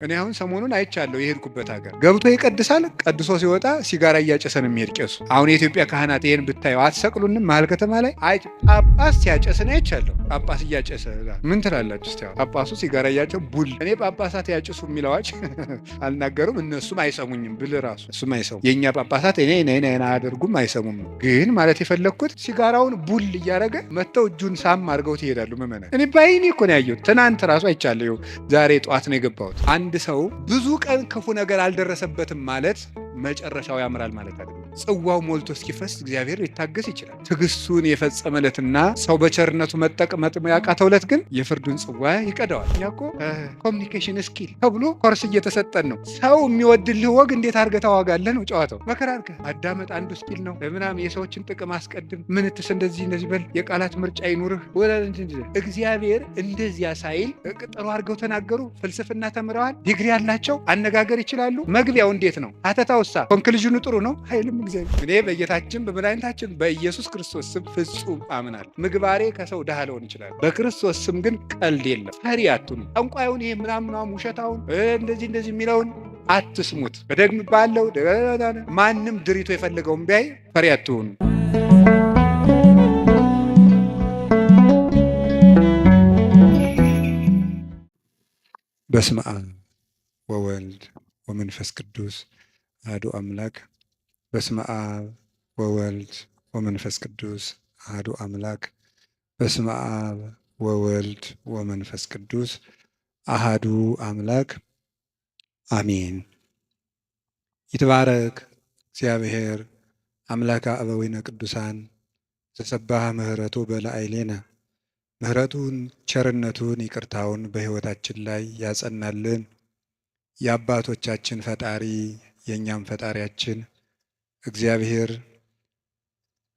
እኔ አሁን ሰሞኑን አይቻለሁ የሄድኩበት ሀገር ገብቶ ይቀድሳል። ቀድሶ ሲወጣ ሲጋራ እያጨሰ ነው የሚሄድ ቄሱ። አሁን የኢትዮጵያ ካህናት ይሄን ብታየው አትሰቅሉንም? መሀል ከተማ ላይ ጳጳስ ሲያጨስ ነው አይቻለሁ። ጳጳስ እያጨሰ ምን ትላላችሁ? እስቲ ጳጳሱ ሲጋራ እያጨሰ ቡል። እኔ ጳጳሳት ያጭሱ የሚል አዋጅ አልናገሩም፣ እነሱም አይሰሙኝም ብል ራሱ እሱም አይሰሙ። የእኛ ጳጳሳት እኔ አያደርጉም፣ አይሰሙም። ግን ማለት የፈለግኩት ሲጋራውን ቡል እያደረገ መጥተው እጁን ሳም አድርገው ትሄዳሉ ምዕመናን። እኔ ባይኔ እኮ ነው ያየሁት። ትናንት ራሱ አይቻለሁ። ዛሬ ጠዋት ነው የገባሁት። አንድ ሰው ብዙ ቀን ክፉ ነገር አልደረሰበትም ማለት መጨረሻው ያምራል ማለት አይደለም። ጽዋው ሞልቶ እስኪፈስ እግዚአብሔር ሊታገስ ይችላል። ትዕግስቱን የፈጸመለትና ሰው በቸርነቱ መጠቅመጥ ያቃተውለት ግን የፍርዱን ጽዋ ይቀደዋል። እኛ እኮ ኮሚኒኬሽን ስኪል ተብሎ ኮርስ እየተሰጠን ነው። ሰው የሚወድልህ ወግ እንዴት አድርገህ ታዋጋለህ ነው ጨዋታው። መከራ አድርገህ አዳመጥ አንዱ ስኪል ነው። ምናምን የሰዎችን ጥቅም አስቀድም፣ ምንትስ እንደዚህ በል፣ የቃላት ምርጫ ይኑርህ። እግዚአብሔር እንደዚያ ሳይል ቅጠሩ አድርገው ተናገሩ። ፍልስፍና ተምረዋል፣ ዲግሪ ያላቸው አነጋገር ይችላሉ። መግቢያው እንዴት ነው? ሀተታውሳ ኮንክሉዥኑ ጥሩ ነው አይልም እግዚአብሔር። እኔ በጌታችን በመድኃኒታችን በኢየሱስ ክርስቶስ ስም ፍጹም አምናለሁ። ምግባሬ ከሰው ድሃ ሊሆን ይችላል። በክርስቶስ ስም ግን ቀልድ የለም። ፈሪ አትሁኑ። ጠንቋዩን ይሄ ምናምናም ውሸታውን እንደዚህ የሚለውን አትስሙት። በደግም ባለው ማንም ድሪቶ የፈለገውን ቢያይ ፈሪ አትሁኑ። በስመ አብ ወወልድ ወመንፈስ ቅዱስ አሐዱ አምላክ። በስመ አብ ወወልድ ወመንፈስ ቅዱስ አሐዱ አምላክ። በስመ አብ ወወልድ ወመንፈስ ቅዱስ አሐዱ አምላክ አሜን። ይትባረክ እግዚአብሔር አምላከ አበዊነ ቅዱሳን ዘሰባህ ምህረቱ በላዕሌነ። ምህረቱን ቸርነቱን ይቅርታውን በሕይወታችን ላይ ያጸናልን የአባቶቻችን ፈጣሪ የእኛም ፈጣሪያችን እግዚአብሔር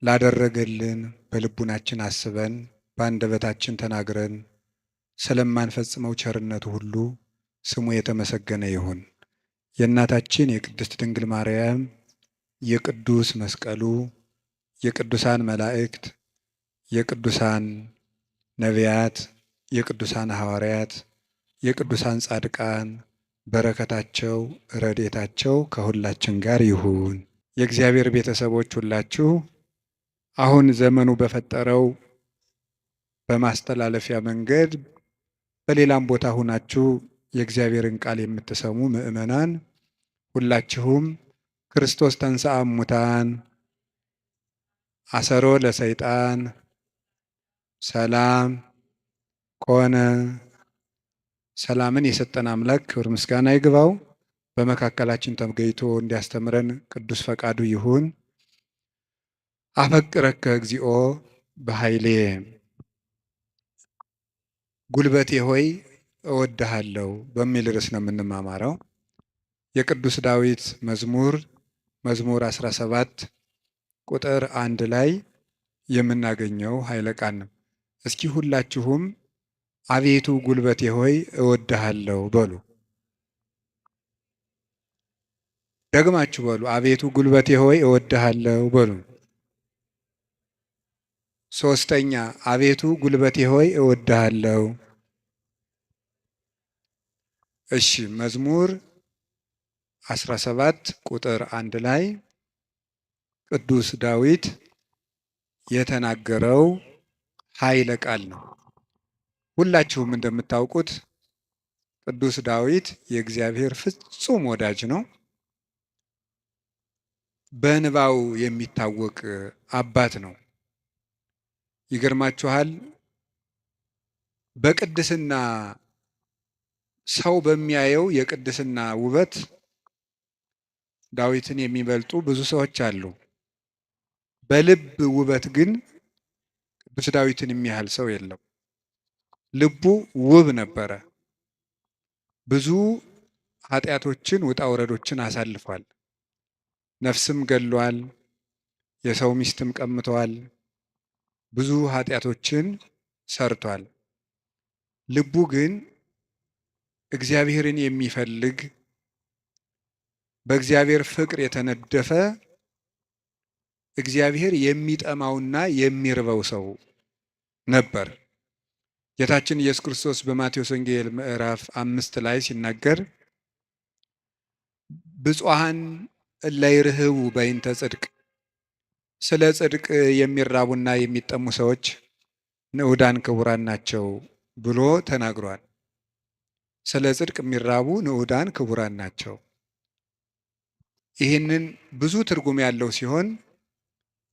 ላደረገልን በልቡናችን አስበን በአንደበታችን ተናግረን ስለማንፈጽመው ቸርነቱ ሁሉ ስሙ የተመሰገነ ይሁን። የእናታችን የቅድስት ድንግል ማርያም የቅዱስ መስቀሉ የቅዱሳን መላእክት የቅዱሳን ነቢያት የቅዱሳን ሐዋርያት የቅዱሳን ጻድቃን በረከታቸው ረድኤታቸው ከሁላችን ጋር ይሁን። የእግዚአብሔር ቤተሰቦች ሁላችሁ አሁን ዘመኑ በፈጠረው በማስተላለፊያ መንገድ በሌላም ቦታ ሁናችሁ የእግዚአብሔርን ቃል የምትሰሙ ምእመናን ሁላችሁም ክርስቶስ ተንሥአ እሙታን አሰሮ ለሰይጣን ሰላም ኮነ። ሰላምን የሰጠን አምላክ ክብር ምስጋና ይግባው። በመካከላችን ተገኝቶ እንዲያስተምረን ቅዱስ ፈቃዱ ይሁን። አፈቅረከ እግዚኦ በኃይሌ፣ ጉልበቴ ሆይ እወድሃለሁ በሚል ርዕስ ነው የምንማማረው። የቅዱስ ዳዊት መዝሙር 17 ቁጥር 1 ላይ የምናገኘው ኃይለ ቃል ነው። እስኪ ሁላችሁም አቤቱ ጉልበቴ ሆይ እወድሃለሁ በሉ። ደግማችሁ በሉ። አቤቱ ጉልበቴ ሆይ እወድሃለሁ በሉ። ሶስተኛ አቤቱ ጉልበቴ ሆይ እወድሃለሁ። እሺ፣ መዝሙር 17 ቁጥር 1 ላይ ቅዱስ ዳዊት የተናገረው ኃይለ ቃል ነው። ሁላችሁም እንደምታውቁት ቅዱስ ዳዊት የእግዚአብሔር ፍጹም ወዳጅ ነው። በንባው የሚታወቅ አባት ነው። ይገርማችኋል፣ በቅድስና ሰው በሚያየው የቅድስና ውበት ዳዊትን የሚበልጡ ብዙ ሰዎች አሉ። በልብ ውበት ግን ቅዱስ ዳዊትን የሚያህል ሰው የለም። ልቡ ውብ ነበረ። ብዙ ኃጢአቶችን ውጣ ውረዶችን አሳልፏል። ነፍስም ገሏል። የሰው ሚስትም ቀምተዋል። ብዙ ኃጢአቶችን ሰርቷል። ልቡ ግን እግዚአብሔርን የሚፈልግ በእግዚአብሔር ፍቅር የተነደፈ እግዚአብሔር የሚጠማውና የሚርበው ሰው ነበር። ጌታችን ኢየሱስ ክርስቶስ በማቴዎስ ወንጌል ምዕራፍ 5 ላይ ሲናገር ብፁዓን እለ ይርህቡ በይንተ ጽድቅ፣ ስለ ጽድቅ የሚራቡና የሚጠሙ ሰዎች ንዑዳን ክቡራን ናቸው ብሎ ተናግሯል። ስለ ጽድቅ የሚራቡ ንዑዳን ክቡራን ናቸው። ይህንን ብዙ ትርጉም ያለው ሲሆን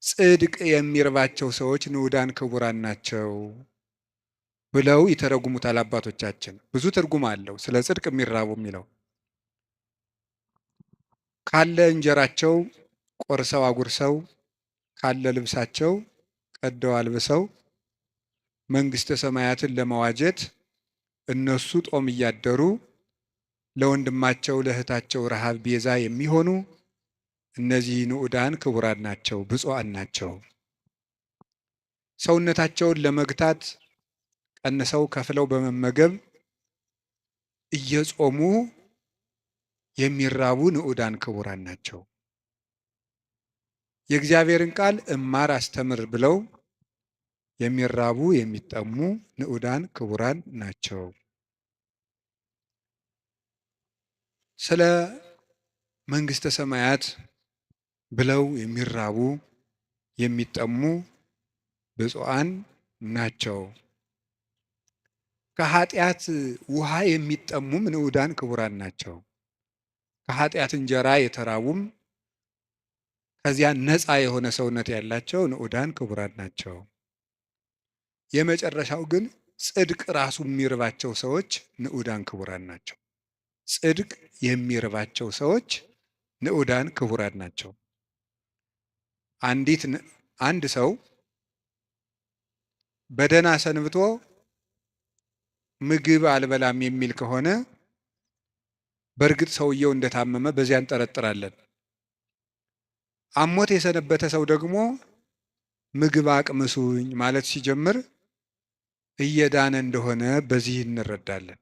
ጽድቅ የሚርባቸው ሰዎች ንዑዳን ክቡራን ናቸው ብለው ይተረጉሙታል አባቶቻችን። ብዙ ትርጉም አለው ስለ ጽድቅ የሚራቡ የሚለው። ካለ እንጀራቸው ቆርሰው አጉርሰው፣ ካለ ልብሳቸው ቀደው አልብሰው መንግሥተ ሰማያትን ለመዋጀት እነሱ ጦም እያደሩ ለወንድማቸው ለእህታቸው ረሃብ ቤዛ የሚሆኑ እነዚህ ንዑዳን ክቡራን ናቸው፣ ብፁዓን ናቸው። ሰውነታቸውን ለመግታት ቀንሰው ከፍለው በመመገብ እየጾሙ የሚራቡ ንዑዳን ክቡራን ናቸው። የእግዚአብሔርን ቃል እማር አስተምር ብለው የሚራቡ የሚጠሙ ንዑዳን ክቡራን ናቸው። ስለ መንግሥተ ሰማያት ብለው የሚራቡ የሚጠሙ ብፁዓን ናቸው። ከኃጢአት ውሃ የሚጠሙም ንዑዳን ክቡራን ናቸው። ከኃጢአት እንጀራ የተራቡም ከዚያ ነፃ የሆነ ሰውነት ያላቸው ንዑዳን ክቡራን ናቸው። የመጨረሻው ግን ጽድቅ ራሱ የሚርባቸው ሰዎች ንዑዳን ክቡራን ናቸው። ጽድቅ የሚርባቸው ሰዎች ንዑዳን ክቡራን ናቸው። አንድ ሰው በደህና ሰንብቶ ምግብ አልበላም የሚል ከሆነ በእርግጥ ሰውየው እንደታመመ በዚያ እንጠረጥራለን። አሞት የሰነበተ ሰው ደግሞ ምግብ አቅምሱኝ ማለት ሲጀምር እየዳነ እንደሆነ በዚህ እንረዳለን።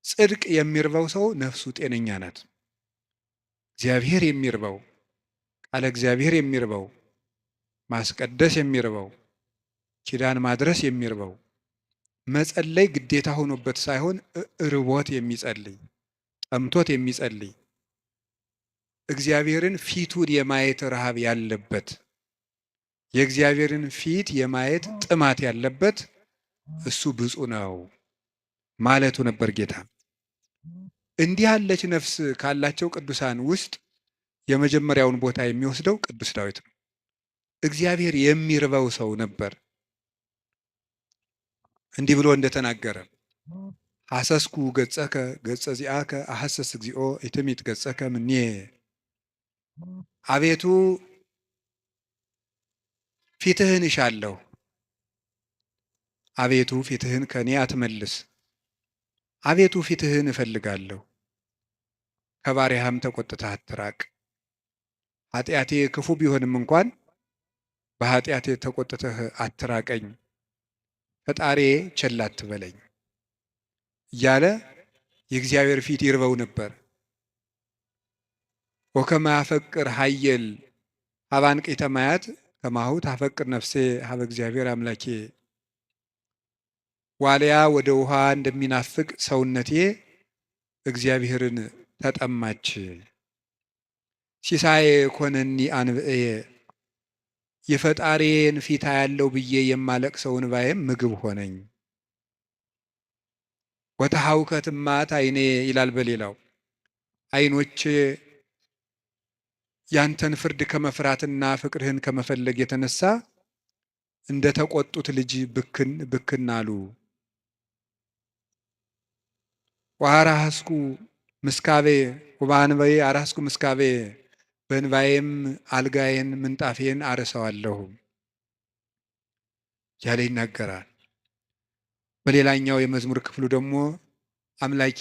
ጽድቅ የሚርበው ሰው ነፍሱ ጤነኛ ናት። እግዚአብሔር የሚርበው፣ ቃለ እግዚአብሔር የሚርበው፣ ማስቀደስ የሚርበው፣ ኪዳን ማድረስ የሚርበው፣ መጸለይ ግዴታ ሆኖበት ሳይሆን ርቦት የሚጸልይ፣ ጠምቶት የሚጸልይ፣ እግዚአብሔርን ፊቱን የማየት ረሃብ ያለበት፣ የእግዚአብሔርን ፊት የማየት ጥማት ያለበት እሱ ብፁዕ ነው ማለቱ ነበር ጌታ። እንዲህ ያለች ነፍስ ካላቸው ቅዱሳን ውስጥ የመጀመሪያውን ቦታ የሚወስደው ቅዱስ ዳዊት ነው። እግዚአብሔር የሚርበው ሰው ነበር። እንዲህ ብሎ እንደተናገረ ሐሰስኩ ገጸከ ገጸ ዚአከ አሐሰስ እግዚኦ ኢትሚት ገጸከ ምኔ፣ አቤቱ ፊትህን እሻለሁ፣ አቤቱ ፊትህን ከኔ አትመልስ። አቤቱ ፊትህን እፈልጋለሁ፣ ከባሪያህም ተቆጥተህ አትራቅ። ኃጢአቴ ክፉ ቢሆንም እንኳን በኃጢአቴ ተቆጥተህ አትራቀኝ፣ ፈጣሬ ቸል አትበለኝ እያለ የእግዚአብሔር ፊት ይርበው ነበር። ወከመ ያፈቅር ኃየል ሀበ አንቅዕተ ማያት ከማሁ ታፈቅር ነፍሴ ሀበ እግዚአብሔር አምላኬ፣ ዋልያ ወደ ውሃ እንደሚናፍቅ ሰውነቴ እግዚአብሔርን ተጠማች። ሲሳዬ ኮነኒ አንብዕየ፣ የፈጣሪን ፊት ያለው ብዬ የማለቅሰው እንባዬም ምግብ ሆነኝ። ወተሐውከት እማት ዓይኔ ይላል በሌላው፣ ዓይኖቼ ያንተን ፍርድ ከመፍራትና ፍቅርህን ከመፈለግ የተነሳ እንደ ተቆጡት ልጅ ብክን ብክን አሉ። ወአራስኩ ምስካቤ ወበአንባዬ አራስኩ ምስካቤ፣ በእንባዬም አልጋዬን ምንጣፌን አርሰዋለሁ ያለ ይናገራል። በሌላኛው የመዝሙር ክፍሉ ደግሞ አምላኬ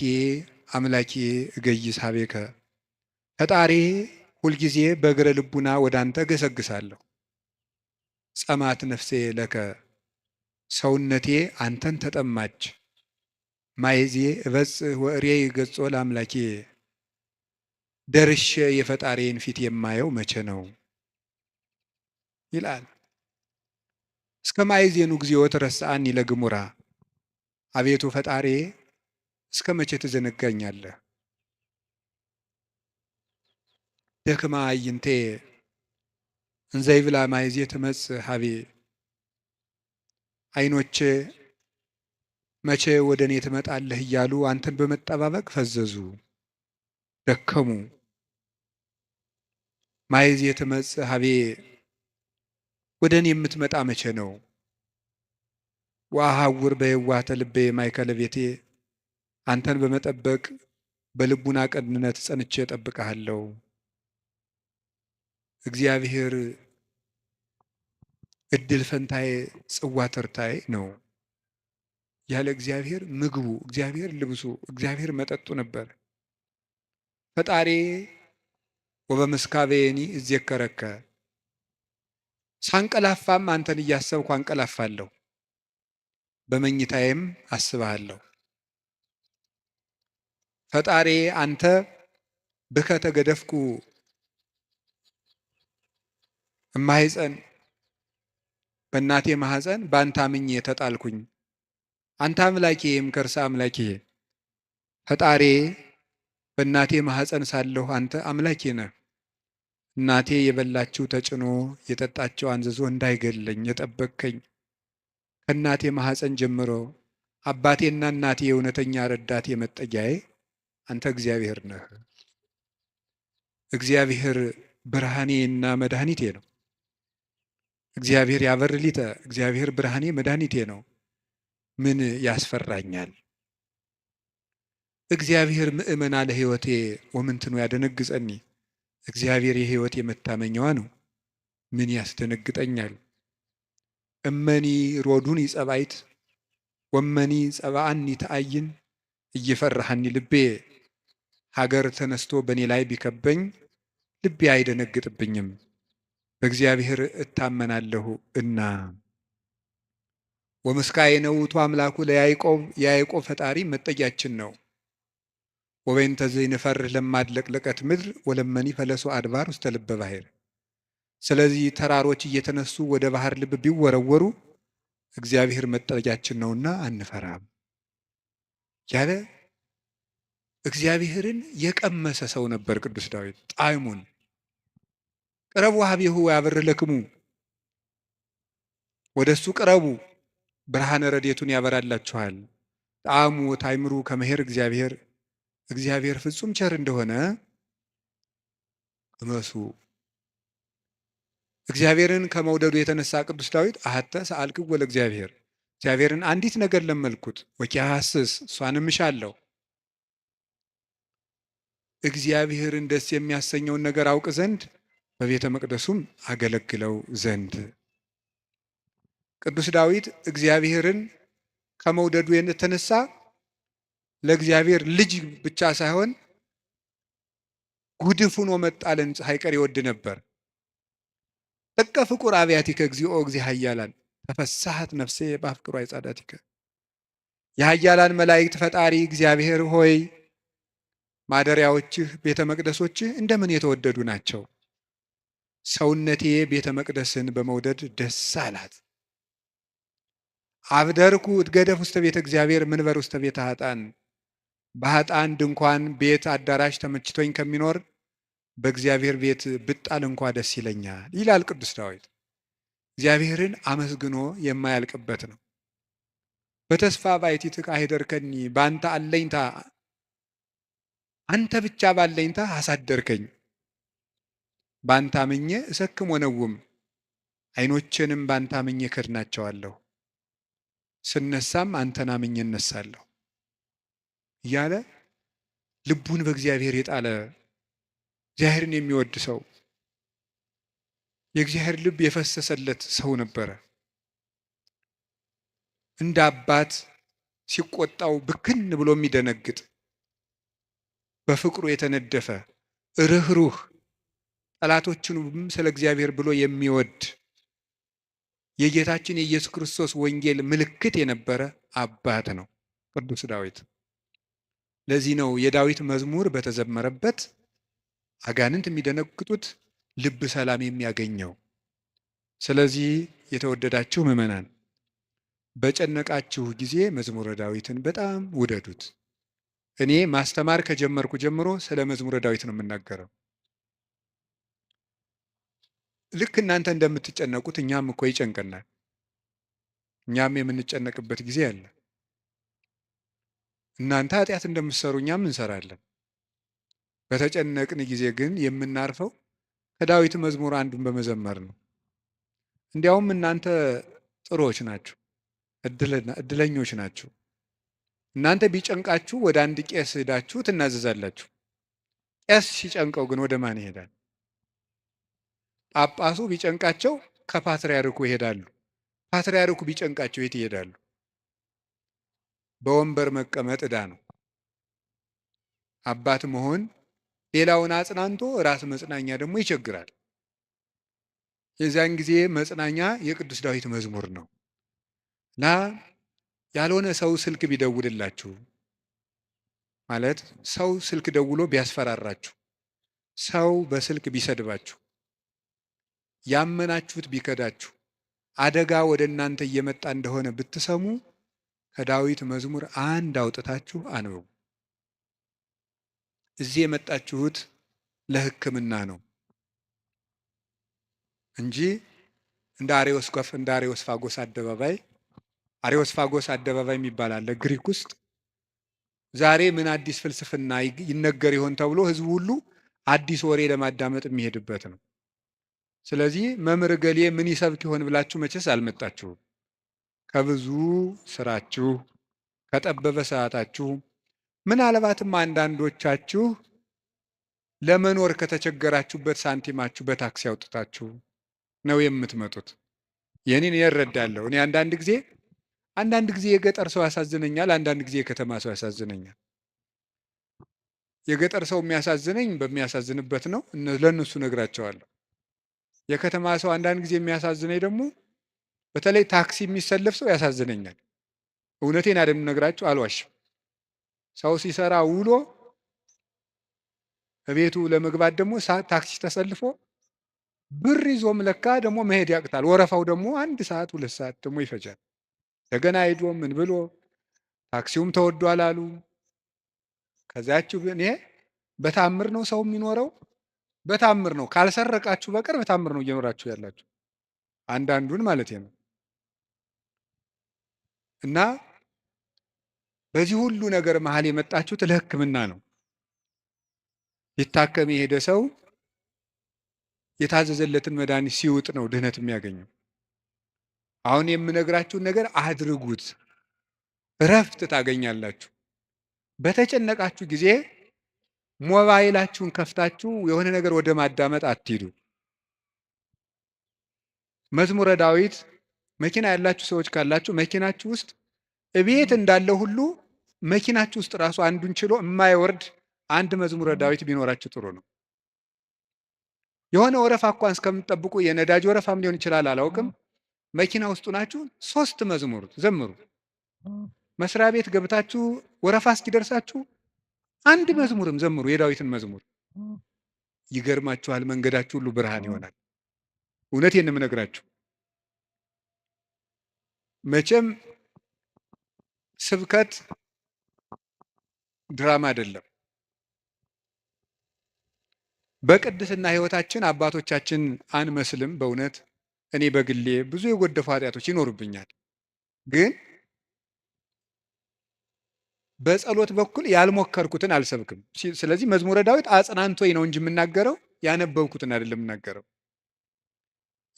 አምላኬ እገይስ ሀቤከ፣ ፈጣሪ ሁልጊዜ በእግረ ልቡና ወደ አንተ እገሰግሳለሁ። ጸማት ነፍሴ ለከ፣ ሰውነቴ አንተን ተጠማች። ማይዜ እበጽሕ ወእሬይ ገጾ ለአምላኬ፣ ደርሼ የፈጣሪን ፊት የማየው መቼ ነው ይላል። እስከ ማይዜኑ እግዚኦ ትረሳኒ ለግሙራ፣ አቤቱ ፈጣሪ እስከ መቼ ትዘነጋኛለህ? ደክማ አይንቴ እንዘይብላ ማይዜ ትመጽእ ሀቤ። ዓይኖቼ መቼ ወደ እኔ ትመጣለህ እያሉ አንተን በመጠባበቅ ፈዘዙ፣ ደከሙ። ማይዜ ትመጽእ ሀቤ፣ ወደ እኔ የምትመጣ መቼ ነው? ወአሐውር በየዋህተ ልቤ ማእከለ ቤቴ፣ አንተን በመጠበቅ በልቡና ቅንነት ጸንቼ እጠብቅሃለሁ። እግዚአብሔር እድል ፈንታዬ ጽዋ ተርታዬ ነው። ያለ እግዚአብሔር ምግቡ፣ እግዚአብሔር ልብሱ፣ እግዚአብሔር መጠጡ ነበር። ፈጣሪ ወበምስካቤኒ እዜከረከ፣ ሳንቀላፋም አንተን እያሰብኩ አንቀላፋለሁ፣ በመኝታዬም አስብሃለሁ። ፈጣሪ አንተ ብከ ተገደፍኩ እማሕፀን፣ በእናቴ ማህፀን በአንተ አምኜ ተጣልኩኝ። አንተ አምላኬ የምከርሳ አምላኬ፣ ፈጣሪ በእናቴ ማህፀን ሳለሁ አንተ አምላኬ ነህ። እናቴ የበላችው ተጭኖ የጠጣችው አንዝዞ እንዳይገለኝ የጠበቅከኝ፣ ከእናቴ ማህፀን ጀምሮ አባቴና እናቴ የእውነተኛ ረዳቴ መጠጊያዬ አንተ እግዚአብሔር ነህ። እግዚአብሔር ብርሃኔና መድኃኒቴ ነው። እግዚአብሔር ያበርሊተ፣ እግዚአብሔር ብርሃኔ መድኃኒቴ ነው። ምን ያስፈራኛል? እግዚአብሔር ምእመና ለሕይወቴ ወምንትኑ ያደነግጸኒ፣ እግዚአብሔር የሕይወቴ መታመኛዋ ነው። ምን ያስደነግጠኛል? እመኒ ሮዱን ይጸባይት ወመኒ ጸባአኒ ተአይን፣ እየፈራሃኒ ልቤ፣ ሀገር ተነስቶ በእኔ ላይ ቢከበኝ ልቤ አይደነግጥብኝም፣ በእግዚአብሔር እታመናለሁ እና። ወምስካየ ውእቱ አምላኩ ለያዕቆብ፣ የያዕቆብ ፈጣሪ መጠጊያችን ነው። ወበይንተ ዘይንፈርህ ለማድለቅለቀት ምድር ወለመኒ ፈለሶ አድባር ውስተ ልበ ባሕር። ስለዚህ ተራሮች እየተነሱ ወደ ባህር ልብ ቢወረወሩ እግዚአብሔር መጠጊያችን ነውና አንፈራም ያለ እግዚአብሔርን የቀመሰ ሰው ነበር ቅዱስ ዳዊት። ጣዕሙን ቅረቡ ሀቤሁ ያበር ለክሙ፣ ወደ እሱ ቅረቡ ብርሃነ ረድኤቱን ያበራላችኋል። ጣዕሙ ታይምሩ ከመሄር እግዚአብሔር፣ እግዚአብሔር ፍጹም ቸር እንደሆነ እመሱ። እግዚአብሔርን ከመውደዱ የተነሳ ቅዱስ ዳዊት አሐተ ሰአልክዎ ለእግዚአብሔር፣ እግዚአብሔርን አንዲት ነገር ለመልኩት፣ ወኪሐስስ እሷንም እሻለሁ። እግዚአብሔርን ደስ የሚያሰኘውን ነገር አውቅ ዘንድ በቤተ መቅደሱም አገለግለው ዘንድ። ቅዱስ ዳዊት እግዚአብሔርን ከመውደዱ የተነሳ ለእግዚአብሔር ልጅ ብቻ ሳይሆን ጉድፍ ሆኖ መጣልን ሳይቀር ይወድ ነበር። ጥቀ ፍቁር አብያቲከ እግዚኦ እግዚእ ኃያላን፣ ተፈሳሐት ነፍሴ በአፍቅሮ አይጻዳቲከ። የኃያላን መላእክት ፈጣሪ እግዚአብሔር ሆይ ማደሪያዎችህ ቤተ መቅደሶችህ እንደምን የተወደዱ ናቸው። ሰውነቴ ቤተ መቅደስን በመውደድ ደስ አላት። አብደርኩ እትገደፍ ውስተ ቤተ እግዚአብሔር ምንበር ውስተ ቤተ ኃጥአን፣ በኃጥአን ድንኳን ቤት አዳራሽ ተመችቶኝ ከሚኖር በእግዚአብሔር ቤት ብጣል እንኳ ደስ ይለኛል ይላል ቅዱስ ዳዊት። እግዚአብሔርን አመስግኖ የማያልቅበት ነው። በተስፋ ባሕቲትከ አኅደርከኒ፣ በአንተ አለኝታ አንተ ብቻ ባለኝታ አሳደርከኝ። በአንተ አምኜ እሰክም ወነውም፣ ዓይኖቼንም በአንተ አምኜ ከድናቸዋለሁ። ስነሳም አንተን አምኜ እነሳለሁ እያለ ልቡን በእግዚአብሔር የጣለ እግዚአብሔርን የሚወድ ሰው፣ የእግዚአብሔር ልብ የፈሰሰለት ሰው ነበረ። እንደ አባት ሲቆጣው ብክን ብሎ የሚደነግጥ፣ በፍቅሩ የተነደፈ ርኅሩህ፣ ጠላቶቹንም ስለ እግዚአብሔር ብሎ የሚወድ የጌታችን የኢየሱስ ክርስቶስ ወንጌል ምልክት የነበረ አባት ነው ቅዱስ ዳዊት። ለዚህ ነው የዳዊት መዝሙር በተዘመረበት አጋንንት የሚደነግጡት፣ ልብ ሰላም የሚያገኘው። ስለዚህ የተወደዳችሁ ምዕመናን በጨነቃችሁ ጊዜ መዝሙረ ዳዊትን በጣም ውደዱት። እኔ ማስተማር ከጀመርኩ ጀምሮ ስለ መዝሙረ ዳዊት ነው የምናገረው። ልክ እናንተ እንደምትጨነቁት እኛም እኮ ይጨንቀናል። እኛም የምንጨነቅበት ጊዜ አለ። እናንተ ኃጢአት እንደምትሰሩ እኛም እንሰራለን። በተጨነቅን ጊዜ ግን የምናርፈው ከዳዊት መዝሙር አንዱን በመዘመር ነው። እንዲያውም እናንተ ጥሩዎች ናችሁ፣ እድለኞች ናችሁ። እናንተ ቢጨንቃችሁ ወደ አንድ ቄስ ሄዳችሁ ትናዘዛላችሁ። ቄስ ሲጨንቀው ግን ወደ ማን ይሄዳል? ጳጳሱ ቢጨንቃቸው ከፓትርያርኩ ይሄዳሉ። ፓትርያርኩ ቢጨንቃቸው የት ይሄዳሉ? በወንበር መቀመጥ ዕዳ ነው። አባት መሆን ሌላውን አጽናንቶ ራስ መጽናኛ ደግሞ ይቸግራል። የዚያን ጊዜ መጽናኛ የቅዱስ ዳዊት መዝሙር ነው እና ያልሆነ ሰው ስልክ ቢደውልላችሁ ማለት ሰው ስልክ ደውሎ ቢያስፈራራችሁ፣ ሰው በስልክ ቢሰድባችሁ፣ ያመናችሁት ቢከዳችሁ፣ አደጋ ወደ እናንተ እየመጣ እንደሆነ ብትሰሙ ከዳዊት መዝሙር አንድ አውጥታችሁ አንብቡ። እዚህ የመጣችሁት ለሕክምና ነው እንጂ እንደ አሬዎስፋጎስ አደባባይ የሚባል አለ ግሪክ ውስጥ። ዛሬ ምን አዲስ ፍልስፍና ይነገር ይሆን ተብሎ ህዝቡ ሁሉ አዲስ ወሬ ለማዳመጥ የሚሄድበት ነው። ስለዚህ መምህር ገሌ ምን ይሰብክ ይሆን ብላችሁ መቼስ አልመጣችሁም። ከብዙ ስራችሁ ከጠበበ ሰዓታችሁ ምናልባትም አንዳንዶቻችሁ ለመኖር ከተቸገራችሁበት ሳንቲማችሁ በታክሲ አውጥታችሁ ነው የምትመጡት። የኔን እረዳለሁ። እኔ አንዳንድ ጊዜ የገጠር ሰው ያሳዝነኛል፣ አንዳንድ ጊዜ የከተማ ሰው ያሳዝነኛል። የገጠር ሰው የሚያሳዝነኝ በሚያሳዝንበት ነው፣ ለእነሱ ነግራቸዋለሁ። የከተማ ሰው አንዳንድ ጊዜ የሚያሳዝነኝ ደግሞ በተለይ ታክሲ የሚሰለፍ ሰው ያሳዝነኛል። እውነቴን አይደል ነግራቸው፣ አልዋሽም። ሰው ሲሰራ ውሎ በቤቱ ለመግባት ደግሞ ታክሲ ተሰልፎ ብር ይዞም ለካ ደግሞ መሄድ ያቅታል። ወረፋው ደግሞ 1 ሰዓት 2 ሰዓት ደግሞ ይፈጃል። እንደገና ሄዶ ምን ብሎ ታክሲውም ተወዷል አሉ። ከዚያችሁ ግን ይሄ በታምር ነው ሰው የሚኖረው፣ በታምር ነው። ካልሰረቃችሁ በቀር በታምር ነው እየኖራችሁ ያላችሁ፣ አንዳንዱን ማለት ነው። እና በዚህ ሁሉ ነገር መሀል የመጣችሁት ለሕክምና ነው። ሊታከም የሄደ ሰው የታዘዘለትን መድኃኒት ሲውጥ ነው ድህነት የሚያገኘው። አሁን የምነግራችሁን ነገር አድርጉት፣ እረፍት ታገኛላችሁ። በተጨነቃችሁ ጊዜ ሞባይላችሁን ከፍታችሁ የሆነ ነገር ወደ ማዳመጥ አትሂዱ። መዝሙረ ዳዊት መኪና ያላችሁ ሰዎች ካላችሁ መኪናችሁ ውስጥ እቤት እንዳለ ሁሉ መኪናችሁ ውስጥ ራሱ አንዱን ችሎ የማይወርድ አንድ መዝሙረ ዳዊት ቢኖራችሁ ጥሩ ነው። የሆነ ወረፋ እንኳን እስከምትጠብቁ የነዳጅ ወረፋም ሊሆን ይችላል፣ አላውቅም። መኪና ውስጡ ናችሁ 3 መዝሙር ዘምሩ። መስሪያ ቤት ገብታችሁ ወረፋ እስኪደርሳችሁ 1 መዝሙርም ዘምሩ፣ የዳዊትን መዝሙር። ይገርማችኋል፣ መንገዳችሁ ሁሉ ብርሃን ይሆናል። እውነቴን ነው የምነግራችሁ። መቼም ስብከት ድራማ አይደለም። በቅድስና ሕይወታችን አባቶቻችን አንመስልም። በእውነት እኔ በግሌ ብዙ የጎደፉ ኃጢአቶች ይኖሩብኛል። ግን በጸሎት በኩል ያልሞከርኩትን አልሰብክም። ስለዚህ መዝሙረ ዳዊት አጽናንቶኝ ነው እንጂ የምናገረው ያነበብኩትን አይደለም የምናገረው።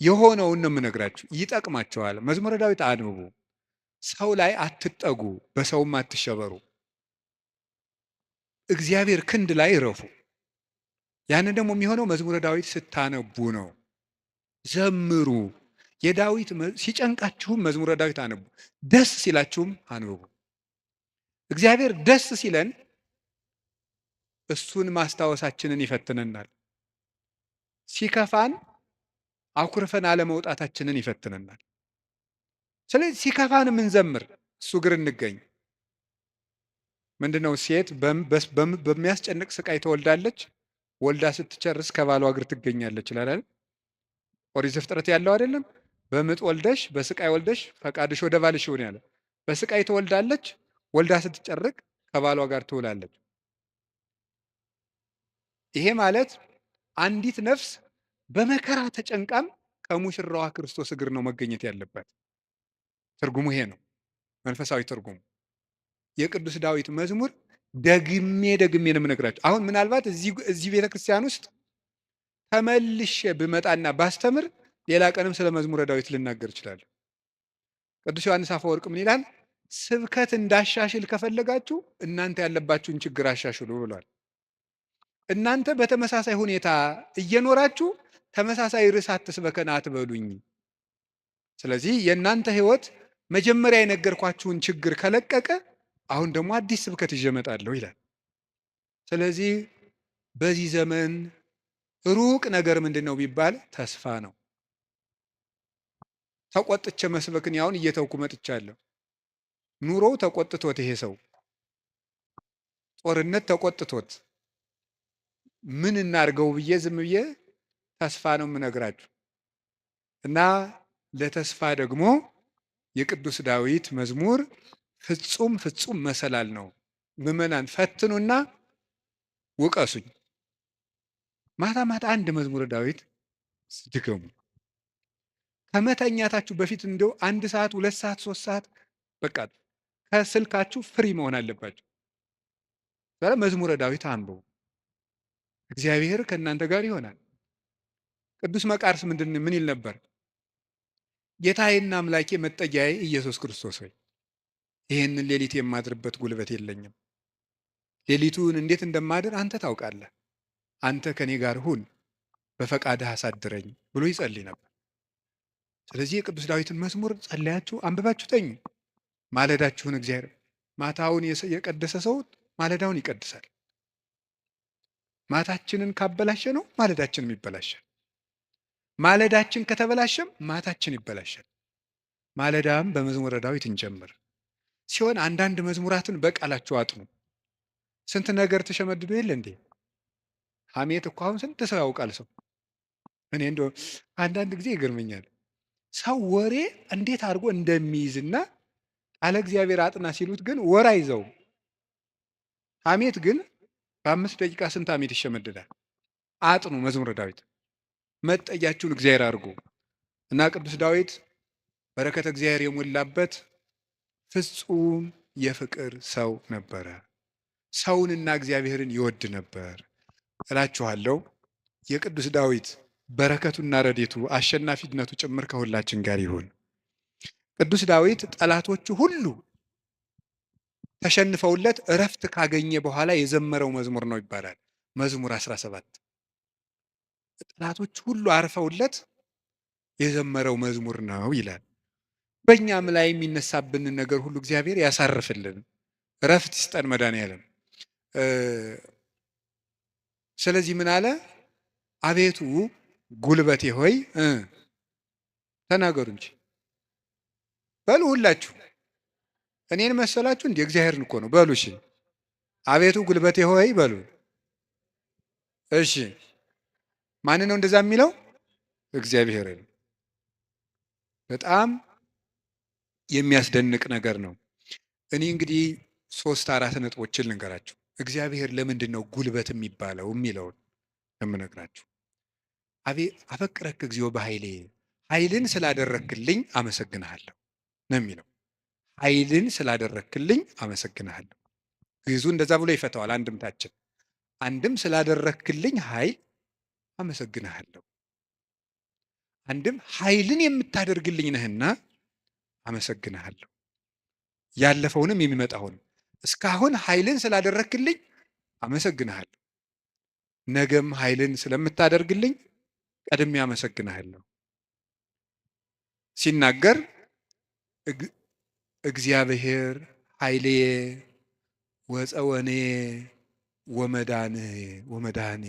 የሆነውን ነው የምነግራችሁ። ይጠቅማቸዋል። መዝሙረ ዳዊት አንብቡ። ሰው ላይ አትጠጉ፣ በሰውም አትሸበሩ። እግዚአብሔር ክንድ ላይ እረፉ። ያንን ደግሞ የሚሆነው መዝሙረ ዳዊት ስታነቡ ነው። ዘምሩ። የዳዊት ሲጨንቃችሁም መዝሙረ ዳዊት አንቡ፣ ደስ ሲላችሁም አንብቡ። እግዚአብሔር ደስ ሲለን እሱን ማስታወሳችንን ይፈትነናል። ሲከፋን አኩርፈን አለመውጣታችንን ይፈትነናል። ስለዚህ ሲከፋን ምንዘምር እሱ እግር እንገኝ። ምንድነው? ሴት በሚያስጨንቅ ስቃይ ትወልዳለች፣ ወልዳ ስትጨርስ ከባሏ እግር ትገኛለች ይላል። ኦሪት ዘፍጥረት ያለው አይደለም? በምጥ ወልደሽ በስቃይ ወልደሽ ፈቃድሽ ወደ ባልሽ ይሁን ያለ። በስቃይ ትወልዳለች፣ ወልዳ ስትጨርቅ ከባሏ ጋር ትውላለች። ይሄ ማለት አንዲት ነፍስ በመከራ ተጨንቃም ከሙሽራዋ ክርስቶስ እግር ነው መገኘት ያለባት። ትርጉሙ ይሄ ነው፣ መንፈሳዊ ትርጉሙ። የቅዱስ ዳዊት መዝሙር ደግሜ ደግሜ ነው የምነግራቸው። አሁን ምናልባት እዚህ ቤተክርስቲያን ውስጥ ተመልሼ ብመጣና ባስተምር ሌላ ቀንም ስለ መዝሙረ ዳዊት ልናገር እችላለሁ። ቅዱስ ዮሐንስ አፈወርቅ ምን ይላል? ስብከት እንዳሻሽል ከፈለጋችሁ እናንተ ያለባችሁን ችግር አሻሽሉ ብሏል። እናንተ በተመሳሳይ ሁኔታ እየኖራችሁ ተመሳሳይ ርዕስ አትስበከን አትበሉኝ። ስለዚህ የእናንተ ህይወት መጀመሪያ የነገርኳችሁን ችግር ከለቀቀ አሁን ደግሞ አዲስ ስብከት ይዤ እመጣለሁ ይላል። ስለዚህ በዚህ ዘመን ሩቅ ነገር ምንድን ነው ቢባል ተስፋ ነው። ተቆጥቼ መስበክን ያሁን እየተውኩ መጥቻለሁ። ኑሮው ተቆጥቶት ይሄ ሰው ጦርነት ተቆጥቶት ምን እናርገው ብዬ ዝም ብዬ ተስፋ ነው የምነግራችሁ። እና ለተስፋ ደግሞ የቅዱስ ዳዊት መዝሙር ፍጹም ፍጹም መሰላል ነው። ምዕመናን ፈትኑና ውቀሱኝ። ማታ ማታ አንድ መዝሙረ ዳዊት ድገሙ። ከመተኛታችሁ በፊት እንደው 1 ሰዓት 2 ሰዓት 3 ሰዓት በቃ ከስልካችሁ ፍሪ መሆን አለባችሁ። መዝሙረ ዳዊት አንብቡ። እግዚአብሔር ከእናንተ ጋር ይሆናል። ቅዱስ መቃርስ ምን ይል ነበር? ጌታዬና አምላኬ መጠጊያዬ ኢየሱስ ክርስቶስ ሆይ ይህንን ሌሊት የማድርበት ጉልበት የለኝም። ሌሊቱን እንዴት እንደማድር አንተ ታውቃለህ። አንተ ከኔ ጋር ሁን፣ በፈቃድህ አሳድረኝ ብሎ ይጸልይ ነበር። ስለዚህ የቅዱስ ዳዊትን መዝሙር ጸለያችሁ አንብባችሁ ተኙ። ማለዳችሁን እግዚአብሔር ማታውን የቀደሰ ሰው ማለዳውን ይቀድሳል። ማታችንን ካበላሸ ነው ማለዳችንም ይበላሻል። ማለዳችን ከተበላሸም ማታችን ይበላሻል። ማለዳም በመዝሙረ ዳዊት እንጀምር ሲሆን አንዳንድ መዝሙራትን በቃላቸው አጥኑ። ስንት ነገር ተሸመድዶ የለ እንዴ? ሐሜት እኮ አሁን ስንት ሰው ያውቃል ሰው። እኔ እንደው አንዳንድ ጊዜ ይገርመኛል ሰው ወሬ እንዴት አድርጎ እንደሚይዝና ቃለ እግዚአብሔር አጥና ሲሉት ግን ወር አይዘው። ሐሜት ግን በ5 ደቂቃ ስንት ሐሜት ይሸመድዳል። አጥኑ መዝሙረ ዳዊት፣ መጠጊያችሁን እግዚአብሔር አድርጉ እና ቅዱስ ዳዊት በረከተ እግዚአብሔር የሞላበት ፍጹም የፍቅር ሰው ነበረ። ሰውንና እግዚአብሔርን ይወድ ነበር እላችኋለሁ። የቅዱስ ዳዊት በረከቱና ረዴቱ አሸናፊነቱ ጭምር ከሁላችን ጋር ይሁን። ቅዱስ ዳዊት ጠላቶቹ ሁሉ ተሸንፈውለት እረፍት ካገኘ በኋላ የዘመረው መዝሙር ነው ይባላል። መዝሙር 17 ጠላቶቹ ሁሉ አርፈውለት የዘመረው መዝሙር ነው ይላል። በእኛም ላይ የሚነሳብንን ነገር ሁሉ እግዚአብሔር ያሳርፍልን፣ እረፍት ይስጠን መድኃኔዓለም። ስለዚህ ምን አለ? አቤቱ ጉልበቴ ሆይ ተናገሩ እንጂ በሉ ሁላችሁ። እኔን መሰላችሁ እንዴ? እግዚአብሔርን እኮ ነው። በሉ እሺ፣ አቤቱ ጉልበቴ ሆይ በሉ። እሺ፣ ማን ነው እንደዛ የሚለው? እግዚአብሔርን። በጣም የሚያስደንቅ ነገር ነው። እኔ እንግዲህ 3-4 ነጥቦችን ልንገራችሁ። እግዚአብሔር ለምንድን ነው ጉልበት የሚባለው የሚለውን ለምነግራችሁ። አፈቅረክ እግዚኦ በኃይሌ፣ ኃይልን ስላደረክልኝ አመሰግንሃለሁ ነው የሚለው። ኃይልን ስላደረክልኝ አመሰግንሃለሁ። ግዕዙ እንደዛ ብሎ ይፈተዋል። አንድምታችን አንድም ስላደረክልኝ ኃይል አመሰግንሃለሁ፣ አንድም ኃይልን የምታደርግልኝ ነህና አመሰግንሃለሁ። ያለፈውንም የሚመጣውንም እስካሁን ኃይልን ስላደረክልኝ አመሰግንሃለሁ፣ ነገም ኃይልን ስለምታደርግልኝ ቀድሜ አመሰግንሃለሁ። ሲናገር እግዚአብሔር ኃይልየ ወፀወኔ ወመድኃኔ፣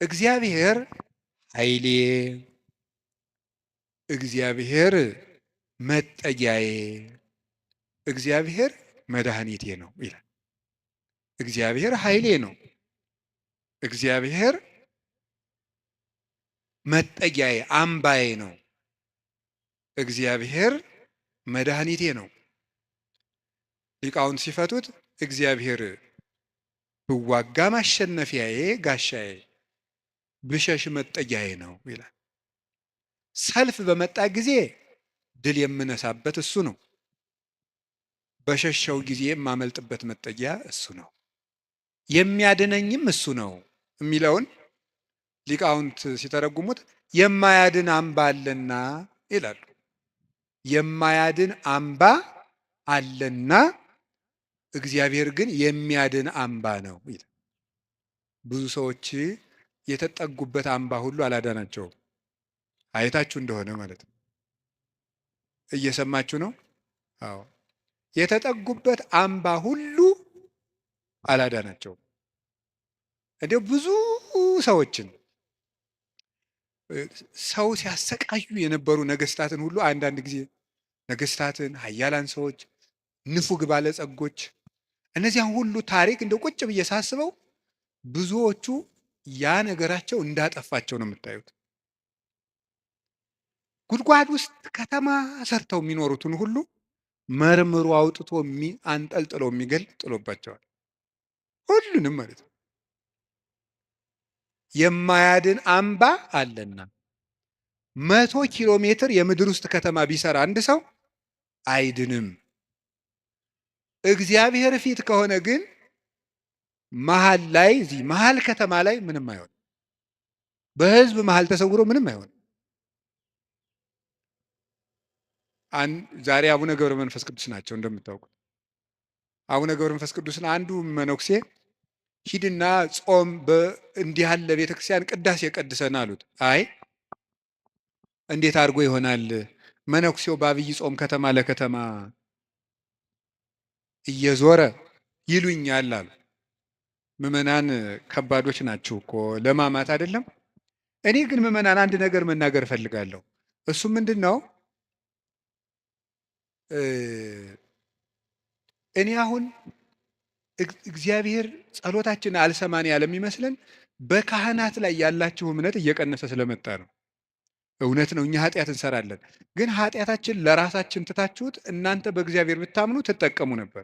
እግዚአብሔር ኃይልየ፣ እግዚአብሔር መጠጊያዬ፣ እግዚአብሔር መድኃኒቴ ነው ይላል። እግዚአብሔር ኃይሌ ነው፣ እግዚአብሔር መጠጊያዬ አምባዬ ነው፣ እግዚአብሔር መድኃኒቴ ነው። ሊቃውንት ሲፈቱት እግዚአብሔር ብዋጋ ማሸነፊያዬ ጋሻዬ፣ ብሸሽ መጠጊያዬ ነው ይላል። ሰልፍ በመጣ ጊዜ ድል የምነሳበት እሱ ነው። በሸሸው ጊዜ የማመልጥበት መጠጊያ እሱ ነው። የሚያድነኝም እሱ ነው የሚለውን ሊቃውንት ሲተረጉሙት የማያድን አምባ አለና ይላሉ። የማያድን አምባ አለና እግዚአብሔር ግን የሚያድን አምባ ነው ይላል። ብዙ ሰዎች የተጠጉበት አምባ ሁሉ አላዳናቸውም። አይታችሁ እንደሆነ ማለት ነው። እየሰማችሁ ነው? አዎ። የተጠጉበት አምባ ሁሉ አላዳናቸውም። እንዲያው ብዙ ሰዎችን ሰው ሲያሰቃዩ የነበሩ ነገስታትን ሁሉ አንዳንድ ጊዜ ነገስታትን፣ ኃያላን ሰዎች፣ ንፉግ ባለጸጎች እነዚያን ሁሉ ታሪክ እንደ ቁጭ ብዬ ሳስበው ብዙዎቹ ያ ነገራቸው እንዳጠፋቸው ነው የምታዩት። ጉድጓድ ውስጥ ከተማ ሰርተው የሚኖሩትን ሁሉ መርምሮ አውጥቶ አንጠልጥሎ የሚገል ጥሎባቸዋል። ሁሉንም ማለት ነው። የማያድን አምባ አለና 100 ኪሎ ሜትር የምድር ውስጥ ከተማ ቢሰራ አንድ ሰው አይድንም። እግዚአብሔር ፊት ከሆነ ግን መሀል ላይ እዚህ መሀል ከተማ ላይ ምንም አይሆን። በህዝብ መሀል ተሰውሮ ምንም አይሆን። ዛሬ አቡነ ገብረ መንፈስ ቅዱስ ናቸው እንደምታውቁት። አቡነ ገብረ መንፈስ ቅዱስን አንዱ መነኩሴ ሂድና ጾም እንዲህ ያለ ቤተክርስቲያን ቅዳሴ ቀድሰን አሉት። አይ እንዴት አድርጎ ይሆናል? መነኩሴው በአብይ ጾም ከተማ ለከተማ እየዞረ ይሉኛል አሉ። ምዕመናን ከባዶች ናቸው እኮ ለማማት አይደለም። እኔ ግን ምዕመናን አንድ ነገር መናገር እፈልጋለሁ። እሱ ምንድን ነው? እኔ አሁን እግዚአብሔር ጸሎታችን አልሰማን ያለ የሚመስለን በካህናት ላይ ያላችሁ እምነት እየቀነሰ ስለመጣ ነው። እውነት ነው፣ እኛ ኃጢአት እንሰራለን። ግን ኃጢአታችን ለራሳችን ትታችሁት እናንተ በእግዚአብሔር ብታምኑ ትጠቀሙ ነበር።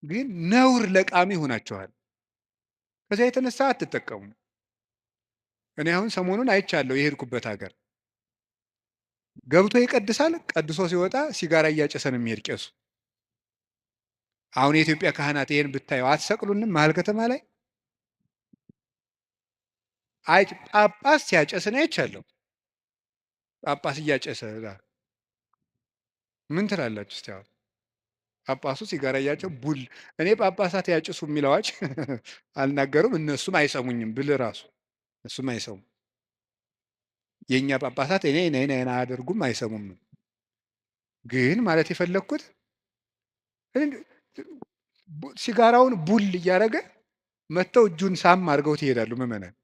ግን ነውር ለቃሚ ሆናችኋል። ከዚያ የተነሳ አትጠቀሙ። እኔ አሁን ሰሞኑን አይቻለሁ። የሄድኩበት ሀገር ገብቶ ይቀድሳል፣ ቀድሶ ሲወጣ ሲጋራ እያጨሰን የሚሄድ ቄሱ። አሁን የኢትዮጵያ ካህናት ይሄን ብታየው አትሰቅሉንም? መሀል ከተማ ላይ ጳጳስ ሲያጨስ ነው አይቻለሁ። ጳጳስ እያጨሰ ምን ትላላችሁ እስቲ? አሁን ጳጳሱ ሲጋራ እያጨው ቡል እኔ ጳጳሳት ያጭሱ የሚል አዋጅ አልናገሩም፣ እነሱም አይሰሙኝም ብል ራሱ እሱም አይሰሙም። የእኛ ጳጳሳት እኔ አያደርጉም፣ አይሰሙም። ግን ማለት የፈለግኩት ሲጋራውን ቡል እያደረገ መጥተው እጁን ሳም አድርገውት ይሄዳሉ ምዕመናን።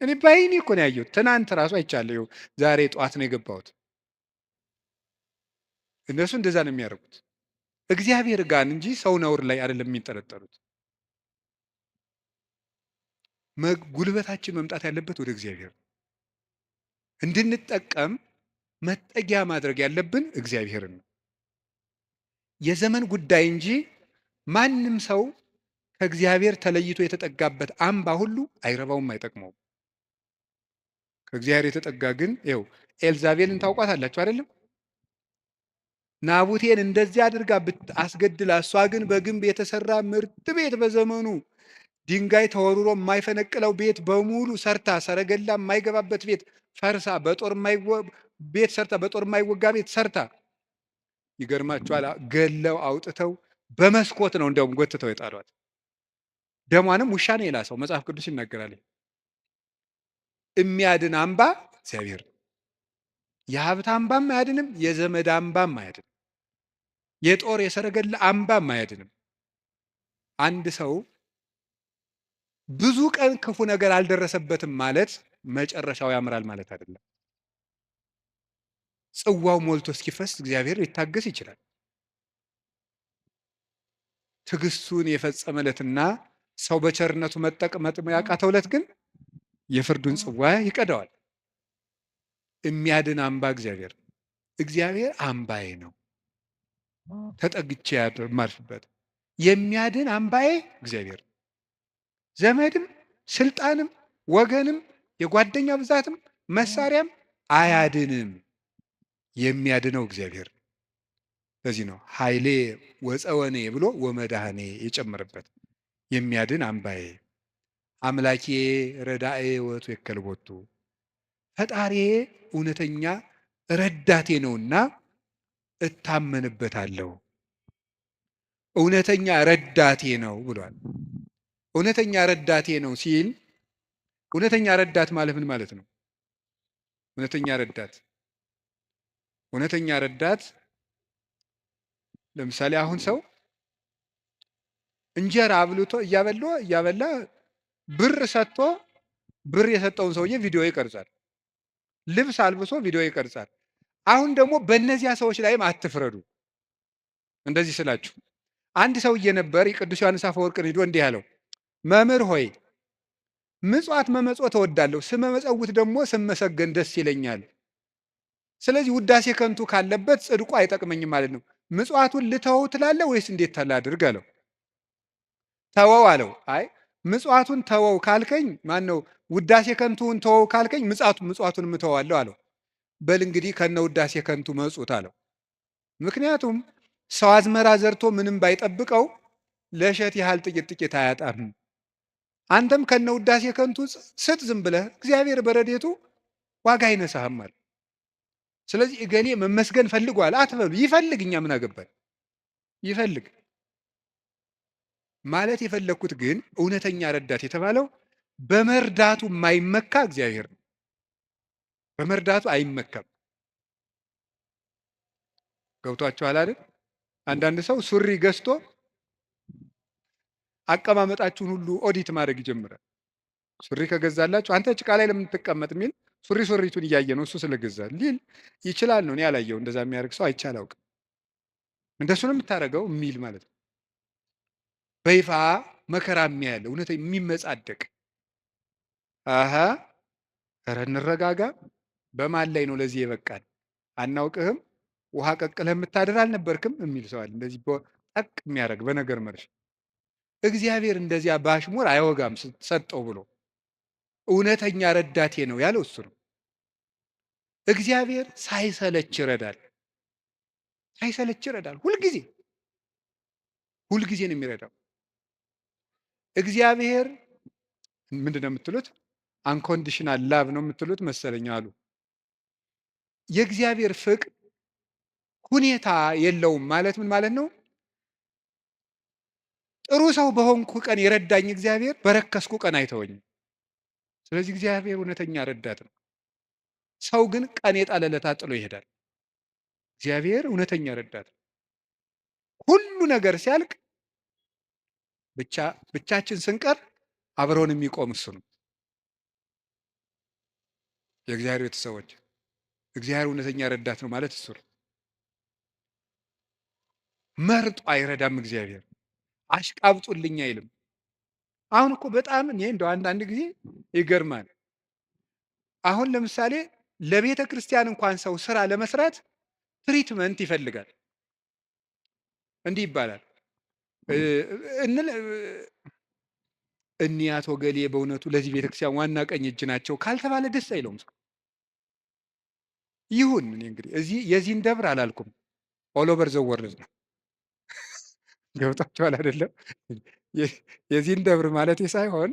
እኔ በዓይኔ እኮ ነው ያየሁት። ትናንት ራሱ አይቻለሁ። ዛሬ ጠዋት ነው የገባሁት። እነሱ እንደዛ ነው የሚያደርጉት። እግዚአብሔር ጋር እንጂ ሰው ነውር ላይ አይደለም የሚንጠለጠሉት። ጉልበታችን መምጣት ያለበት ወደ እግዚአብሔር ነው። እንድንጠቀም መጠጊያ ማድረግ ያለብን እግዚአብሔርን ነው። የዘመን ጉዳይ እንጂ ማንም ሰው ከእግዚአብሔር ተለይቶ የተጠጋበት አምባ ሁሉ አይረባውም፣ አይጠቅመውም። ከእግዚአብሔር የተጠጋ ግን ይኸው ኤልዛቤልን ታውቋታላችሁ አይደለም? ናቡቴን እንደዚህ አድርጋ አስገድላ፣ እሷ ግን በግንብ የተሰራ ምርጥ ቤት በዘመኑ ድንጋይ ተወርሮ የማይፈነቅለው ቤት በሙሉ ሰርታ፣ ሰረገላ የማይገባበት ቤት ፈርሳ፣ ቤት ሰርታ፣ በጦር የማይወጋ ቤት ሰርታ፣ ይገርማችኋል፣ ገለው አውጥተው በመስኮት ነው እንደውም ጎትተው የጣሏት። ደሟንም ውሻ ነው የላሰው። መጽሐፍ ቅዱስ ይናገራል። የሚያድን አምባ እግዚአብሔር ነው። የሀብት አምባም አያድንም፣ የዘመድ አምባም አያድንም፣ የጦር የሰረገላ አምባም አያድንም። አንድ ሰው ብዙ ቀን ክፉ ነገር አልደረሰበትም ማለት መጨረሻው ያምራል ማለት አይደለም። ጽዋው ሞልቶ እስኪፈስ እግዚአብሔር ሊታገስ ይችላል። ትዕግስቱን የፈጸመለትና ሰው በቸርነቱ መጠቅመጥ ያቃተው ዕለት ግን የፍርዱን ጽዋ ይቀዳዋል። የሚያድን አምባ እግዚአብሔር ነው። እግዚአብሔር አምባዬ ነው፣ ተጠግቼ የማርፍበት የሚያድን አምባዬ እግዚአብሔር ነው። ዘመድም ስልጣንም ወገንም የጓደኛ ብዛትም መሳሪያም አያድንም። የሚያድነው እግዚአብሔር። ለዚህ ነው ኃይሌ ወፀወኔ ብሎ ወመድኃኔ የጨመረበት። የሚያድን አምባዬ አምላኬ ረዳኤ ወቱ የከልቦቱ ፈጣሪዬ እውነተኛ ረዳቴ ነውና እታመንበታለሁ። እውነተኛ ረዳቴ ነው ብሏል። እውነተኛ ረዳቴ ነው ሲል እውነተኛ ረዳት ማለት ምን ማለት ነው? እውነተኛ ረዳት ለምሳሌ አሁን ሰው እንጀራ አብልቶ እያበላ ብር ሰጥቶ ብር የሰጠውን ሰውዬ ቪዲዮ ይቀርጻል። ልብስ አልብሶ ቪዲዮ ይቀርጻል። አሁን ደግሞ በእነዚያ ሰዎች ላይም አትፍረዱ። እንደዚህ ስላችሁ አንድ ሰውዬ ነበር ቅዱስ ዮሐንስ አፈወርቅን ሂዶ እንዲህ ያለው፣ መምህር ሆይ ምጽዋት መመጽወት እወዳለሁ፣ ስመመጸውት ደግሞ ስመሰገን ደስ ይለኛል። ስለዚህ ውዳሴ ከንቱ ካለበት ጽድቁ አይጠቅመኝም ማለት ነው። ምጽዋቱን ልተወው ትላለህ ወይስ እንዴት ታላድርግ አለው። ተወው አለው። አይ ምጽዋቱን ተወው ካልከኝ ማን ነው ውዳሴ ከንቱን ተወው ካልከኝ ምጽዋቱን እተዋለሁ አለው። በል እንግዲህ ከነ ውዳሴ ከንቱ መጹት አለው። ምክንያቱም ሰው አዝመራ ዘርቶ ምንም ባይጠብቀው ለእሸት ያህል ጥቂት ጥቂት አያጣም። አንተም ከነ ውዳሴ ከንቱ ስጥ ዝም ብለህ እግዚአብሔር በረዴቱ ዋጋ አይነሳህም አለ። ስለዚህ እገሌ መመስገን ፈልጓል አትበሉ። ይፈልግ፣ እኛ ምን አገባን? ይፈልግ ማለት የፈለግኩት ግን እውነተኛ ረዳት የተባለው በመርዳቱ የማይመካ እግዚአብሔር ነው። በመርዳቱ አይመካም። ገብቷችኋል አይደል? አንዳንድ ሰው ሱሪ ገዝቶ አቀማመጣችሁን ሁሉ ኦዲት ማድረግ ይጀምራል። ሱሪ ከገዛላችሁ አንተ ጭቃ ላይ ለምን ትቀመጥ የሚል ሱሪቱን እያየ ነው እሱ ስለገዛ ሊል ይችላል ነው። እኔ ያላየው እንደዛ የሚያደርግ ሰው አይቻል አውቅም። እንደሱ ነው የምታደርገው የሚል ማለት ነው። በይፋ መከራ የሚያያለ እውነት የሚመጻደቅ ኧረ እንረጋጋ። በማን ላይ ነው ለዚህ የበቃን? አናውቅህም። ውሃ ቀቅለህ የምታድር አልነበርክም የሚል ሰዋል። እንደዚህ ጠቅ የሚያደርግ በነገር መርሽ እግዚአብሔር እንደዚያ ባሽሙር አይወጋም ሰጠው ብሎ እውነተኛ ረዳቴ ነው ያለው እሱ ነው። እግዚአብሔር ሳይሰለች ይረዳል። ሳይሰለች ይረዳል። ሁልጊዜ ነው የሚረዳው። እግዚአብሔር ምንድን ነው የምትሉት? አንኮንዲሽናል ላቭ ነው የምትሉት መሰለኝ አሉ። የእግዚአብሔር ፍቅር ሁኔታ የለውም ማለት ምን ማለት ነው? ጥሩ ሰው በሆንኩ ቀን የረዳኝ እግዚአብሔር በረከስኩ ቀን አይተወኝም። ስለዚህ እግዚአብሔር እውነተኛ ረዳት ነው። ሰው ግን ቀን የጣለለታ ጥሎ ይሄዳል። እግዚአብሔር እውነተኛ ረዳት ነው። ሁሉ ነገር ሲያልቅ ብቻችን ስንቀር አብረውን የሚቆም እሱ ነው። የእግዚአብሔር ቤተሰቦች እግዚአብሔር እውነተኛ ረዳት ነው ማለት እሱ ነው። መርጦ አይረዳም። እግዚአብሔር አሽቃብጡልኝ አይልም። አሁን እኮ በጣም እኔ እንደው አንዳንድ ጊዜ ይገርማል። አሁን ለምሳሌ ለቤተ ክርስቲያን እንኳን ሰው ስራ ለመስራት ትሪትመንት ይፈልጋል። እንዲህ ይባላል እኒህ አቶ ገሌ በእውነቱ ለዚህ ቤተክርስቲያን ዋና ቀኝ እጅ ናቸው ካልተባለ ደስ አይለውም ሰው። ይሁን እኔ እንግዲህ እዚህ የዚህን ደብር አላልኩም፣ ኦል ኦቨር ዘ ወርልድ ነው። ገብታችኋል አይደለም? የዚህን ደብር ማለት ሳይሆን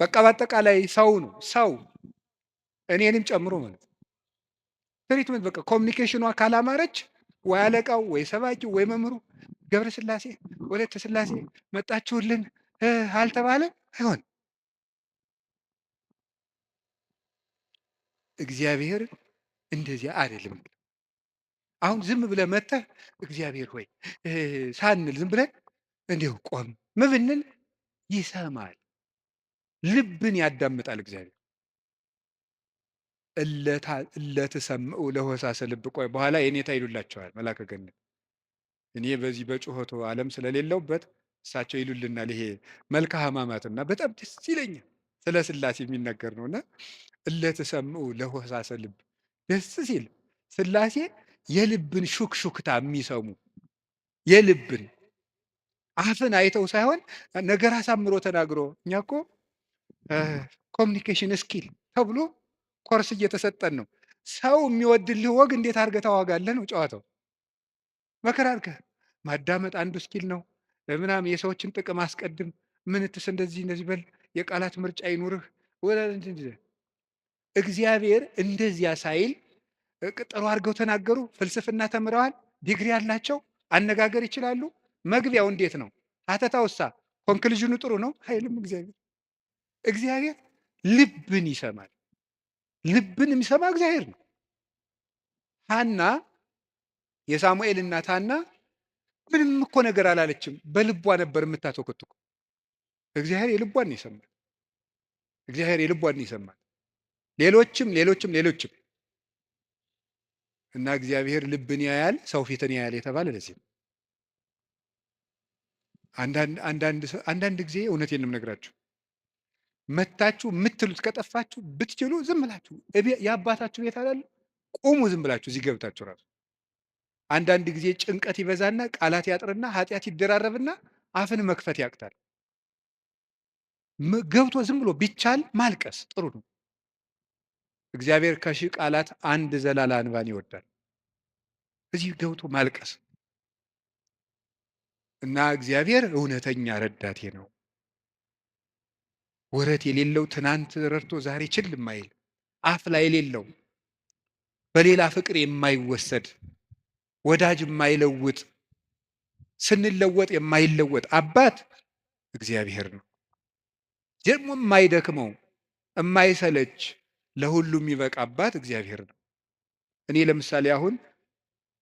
በቃ በአጠቃላይ ሰው ነው። ሰው እኔንም ጨምሮ ማለት ትሪትመንት በቃ ኮሚኒኬሽኗ ካላማረች ወይ አለቃው ወይ ሰባኪው ወይ መምህሩ ገብረ ስላሴ ወለተ ስላሴ መጣችሁልን አልተባለ አይሆን። እግዚአብሔር እንደዚያ አይደለም። አሁን ዝም ብለህ መጥተህ እግዚአብሔር ሆይ ሳንል ዝም ብለህ እንዲሁ ቆም ብንል ይሰማል፣ ልብን ያዳምጣል እግዚአብሔር። እለትሰምዑ ለሆሳሰ ልብ። ቆይ በኋላ የኔታ ይሉላቸዋል መላከ ገነት። እኔ በዚህ በጩኸቱ ዓለም ስለሌለውበት እሳቸው ይሉልናል። ይሄ መልካ ሕማማትና በጣም ደስ ይለኛል። ስለ ስላሴ የሚነገር ነውና እለትሰምዑ ለሆሳሰ ልብ። ደስ ሲል ስላሴ የልብን ሹክሹክታ የሚሰሙ የልብን አፍን አይተው ሳይሆን ነገር አሳምሮ ተናግሮ። እኛ እኮ ኮሚኒኬሽን ስኪል ተብሎ ኮርስ እየተሰጠን ነው። ሰው የሚወድልህ ወግ እንዴት አድርገህ ታዋጋለህ ነው ጨዋታው። መከራ አድርገህ ማዳመጥ አንዱ ስኪል ነው። ምናምን የሰዎችን ጥቅም አስቀድም፣ ምንትስ እንደዚህ እንደዚህ በል፣ የቃላት ምርጫ ይኑርህ። እግዚአብሔር እንደዚያ ሳይል ጥሩ አድርገው ተናገሩ፣ ፍልስፍና ተምረዋል፣ ዲግሪ ያላቸው አነጋገር ይችላሉ። መግቢያው እንዴት ነው? ሀተታውሳ ኮንክሉዥኑ ጥሩ ነው አይልም። እግዚአብሔር ልብን ይሰማል። ልብን የሚሰማ እግዚአብሔር ነው። ሐና የሳሙኤል እናት ሐና ምንም እኮ ነገር አላለችም። በልቧ ነበር የምታተኮትኩ። እግዚአብሔር የልቧን ይሰማል። እግዚአብሔር የልቧን ይሰማል። ሌሎችም እና እግዚአብሔር ልብን ያያል፣ ሰው ፊትን ያያል የተባለ ለዚህ ነው። አንዳንድ ጊዜ እውነቴን ነው የምነግራችሁ፣ መታችሁ የምትሉት ከጠፋችሁ ብትችሉ ዝም ብላችሁ የአባታችሁ ቤት አላለ ቁሙ፣ ዝም ብላችሁ እዚህ ገብታችሁ ራሱ አንዳንድ ጊዜ ጭንቀት ይበዛና ቃላት ያጥርና ኃጢአት ይደራረብና አፍን መክፈት ያቅታል። ገብቶ ዝም ብሎ ቢቻል ማልቀስ ጥሩ ነው። እግዚአብሔር ከሺህ ቃላት አንድ ዘላላ እንባን ይወዳል። እዚህ ገብቶ ማልቀስ እና እግዚአብሔር እውነተኛ ረዳቴ ነው። ወረት የሌለው ትናንት ረድቶ ዛሬ ችል የማይል አፍ ላይ የሌለው በሌላ ፍቅር የማይወሰድ ወዳጅ የማይለውጥ ስንለወጥ የማይለወጥ አባት እግዚአብሔር ነው። ደግሞ የማይደክመው የማይሰለች ለሁሉ የሚበቃ አባት እግዚአብሔር ነው። እኔ ለምሳሌ አሁን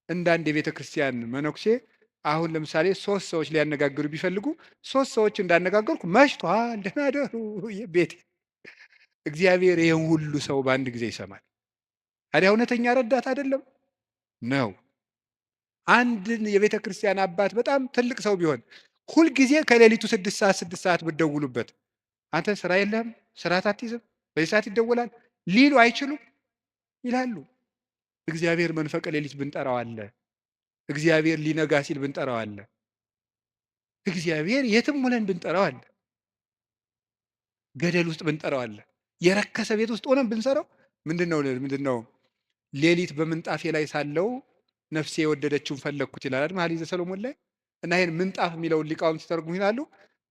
እንዳንድ የቤተ ክርስቲያን መነኩሴ አሁን ለምሳሌ 3 ሰዎች ሊያነጋግሩ ቢፈልጉ 3 ሰዎች እንዳነጋገርኩ መሽቷል፣ ደህና ደሩ ቤት። እግዚአብሔር ይህን ሁሉ ሰው በአንድ ጊዜ ይሰማል። ታዲያ እውነተኛ ረዳት አይደለም ነው? አንድን የቤተ ክርስቲያን አባት በጣም ትልቅ ሰው ቢሆን ሁልጊዜ ከሌሊቱ 6 ሰዓት ብትደውሉበት አንተ ስራ የለህም፣ ስርዓት አትይዝም፣ በዚህ ሰዓት ይደወላል ሊሉ አይችሉም? ይላሉ። እግዚአብሔር መንፈቀ ሌሊት ብንጠራው አለ። እግዚአብሔር ሊነጋ ሲል ብንጠራው አለ። እግዚአብሔር የትም ሆነን ብንጠራው አለ። ገደል ውስጥ ብንጠራው አለ። የረከሰ ቤት ውስጥ ሆነን ብንሰራው ምንድነው ሌሊት በምንጣፌ ላይ ሳለው ነፍሴ የወደደችውን ፈለግኩት ይላል መኃልየ ዘሰሎሞን ላይ። እና ይሄን ምንጣፍ የሚለውን ሊቃውንት ሲተረጉሙ ይላሉ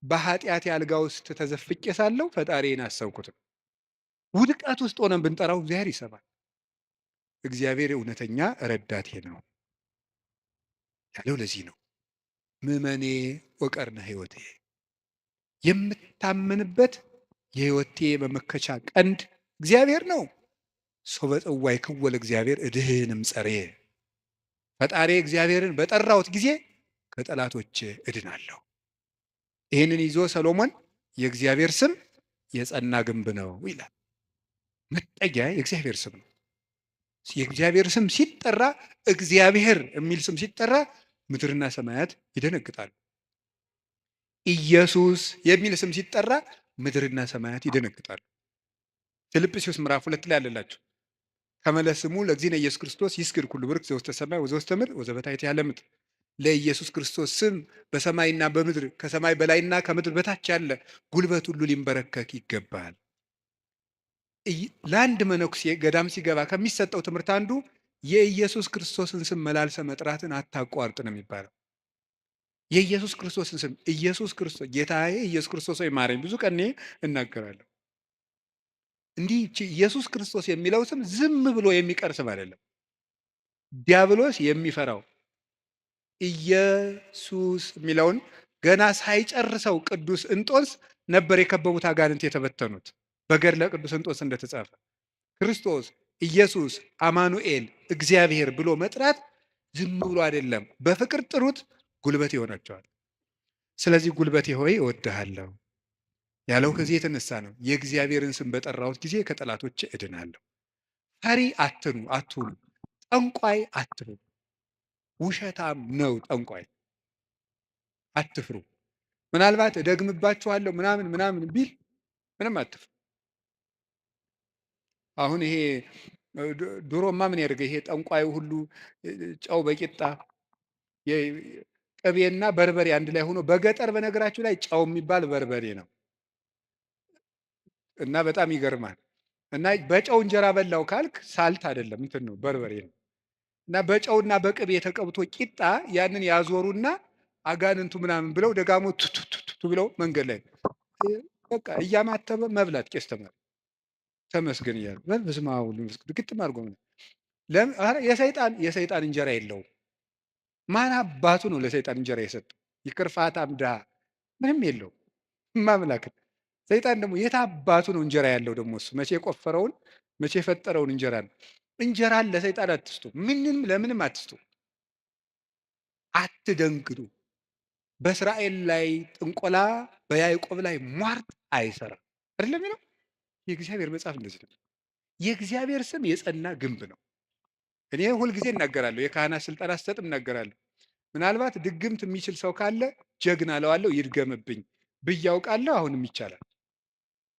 በኃጢአት አልጋ ውስጥ ተዘፍቄ ሳለው ፈጣሪዬን አሰብኩት። ውድቀት ውስጥ ሆነን ብንጠራው እግዚአብሔር ይሰማል። እግዚአብሔር እውነተኛ ረዳቴ ነው ያለው ለዚህ ነው። ምእመኔ ወቀርነ ሕይወቴ፣ የምታመንበት የሕይወቴ መመከቻ ቀንድ እግዚአብሔር ነው። ሰው በጽዋይ ክወል እግዚአብሔር እድህንም ጸሬ፣ ፈጣሪ እግዚአብሔርን በጠራሁት ጊዜ ከጠላቶች እድናለሁ። ይህንን ይዞ ሰሎሞን የእግዚአብሔር ስም የጸና ግንብ ነው ይላል። መጠጊያ የእግዚአብሔር ስም ነው። የእግዚአብሔር ስም ሲጠራ፣ እግዚአብሔር የሚል ስም ሲጠራ ምድርና ሰማያት ይደነግጣሉ። ኢየሱስ የሚል ስም ሲጠራ ምድርና ሰማያት ይደነግጣሉ። ፊልጵስዩስ ምዕራፍ 2 ላይ አለላችሁ ከመለስሙ ለእግዚእነ ኢየሱስ ክርስቶስ ይስግድ ኩሉ ብርክ ዘውስተ ሰማይ ወዘውስተ ምድር ወዘበታሕቲ ያለ ምድር። ለኢየሱስ ክርስቶስ ስም በሰማይና በምድር ከሰማይ በላይና ከምድር በታች ያለ ጉልበት ሁሉ ሊንበረከክ ይገባል። ለአንድ መነኩሴ ገዳም ሲገባ ከሚሰጠው ትምህርት አንዱ የኢየሱስ ክርስቶስን ስም መላልሰ መጥራትን አታቋርጥ ነው የሚባለው። የኢየሱስ ክርስቶስን ስም ኢየሱስ ክርስቶስ ጌታዬ ኢየሱስ ክርስቶስ ወይ ማረኝ ብዙ ቀን እናገራለሁ። እንዲህ ኢየሱስ ክርስቶስ የሚለው ስም ዝም ብሎ የሚቀር ስም አይደለም። ዲያብሎስ የሚፈራው ኢየሱስ የሚለውን ገና ሳይጨርሰው ቅዱስ እንጦንስ ነበር የከበቡት አጋንንት የተበተኑት። በገድለ ቅዱስ እንጦንስ እንደተጻፈ ክርስቶስ ኢየሱስ አማኑኤል እግዚአብሔር ብሎ መጥራት ዝም ብሎ አይደለም። በፍቅር ጥሩት፣ ጉልበት ይሆናቸዋል። ስለዚህ ጉልበቴ ሆይ እወድሃለሁ ያለው ከዚህ የተነሳ ነው። የእግዚአብሔርን ስም በጠራሁት ጊዜ ከጠላቶች እድናለሁ። ፈሪ አትሁኑ፣ ጠንቋይ አትሁኑ። ውሸታም ነው ጠንቋይ፣ አትፍሩ። ምናልባት እደግምባችኋለሁ ምናምን ቢል ምንም አትፍሩ። አሁን ይሄ ድሮማ ምን ያደርገ ይሄ ጠንቋዩ ሁሉ ጨው በቂጣ ቅቤና በርበሬ አንድ ላይ ሆኖ በገጠር በነገራችሁ ላይ ጨው የሚባል በርበሬ ነው እና በጣም ይገርማል። እና በጨው እንጀራ በላው ካልክ ሳልት አይደለም እንትን ነው በርበሬ ነው። እና በጨውና በቅቤ ተቀብቶ ቂጣ ያንን ያዞሩና አጋንንቱ ምናምን ብለው ደጋሞ ቱቱቱቱ ብለው መንገድ ላይ በቃ እያማተበ መብላት ቄስ ተማሪ ተመስገን እያሉ በስመ አብ ወወልድ ወመንፈስ ቅዱስ ግጥም አድርጎ የሰይጣን እንጀራ የለውም። ማን አባቱ ነው ለሰይጣን እንጀራ የሰጠው? ይቅርፋታም ድሃ ምንም የለውም። ማምላክ ሰይጣን ደግሞ የት አባቱ ነው እንጀራ ያለው? ደግሞ እሱ መቼ የቆፈረውን መቼ የፈጠረውን እንጀራ ነው። እንጀራን ለሰይጣን አትስጡ። ምንም ለምንም አትስጡ። አትደንግጡ። በእስራኤል ላይ ጥንቆላ በያዕቆብ ላይ ሟርት አይሰራም አይደለም የሚለው የእግዚአብሔር መጽሐፍ እንደዚህ ነው። የእግዚአብሔር ስም የጸና ግንብ ነው። እኔ ሁልጊዜ እናገራለሁ። የካህናት ስልጠና ስሰጥም እናገራለሁ። ምናልባት ድግምት የሚችል ሰው ካለ ጀግና እለዋለሁ፣ ይድገምብኝ ብዬ አውቃለሁ። አሁንም ይቻላል።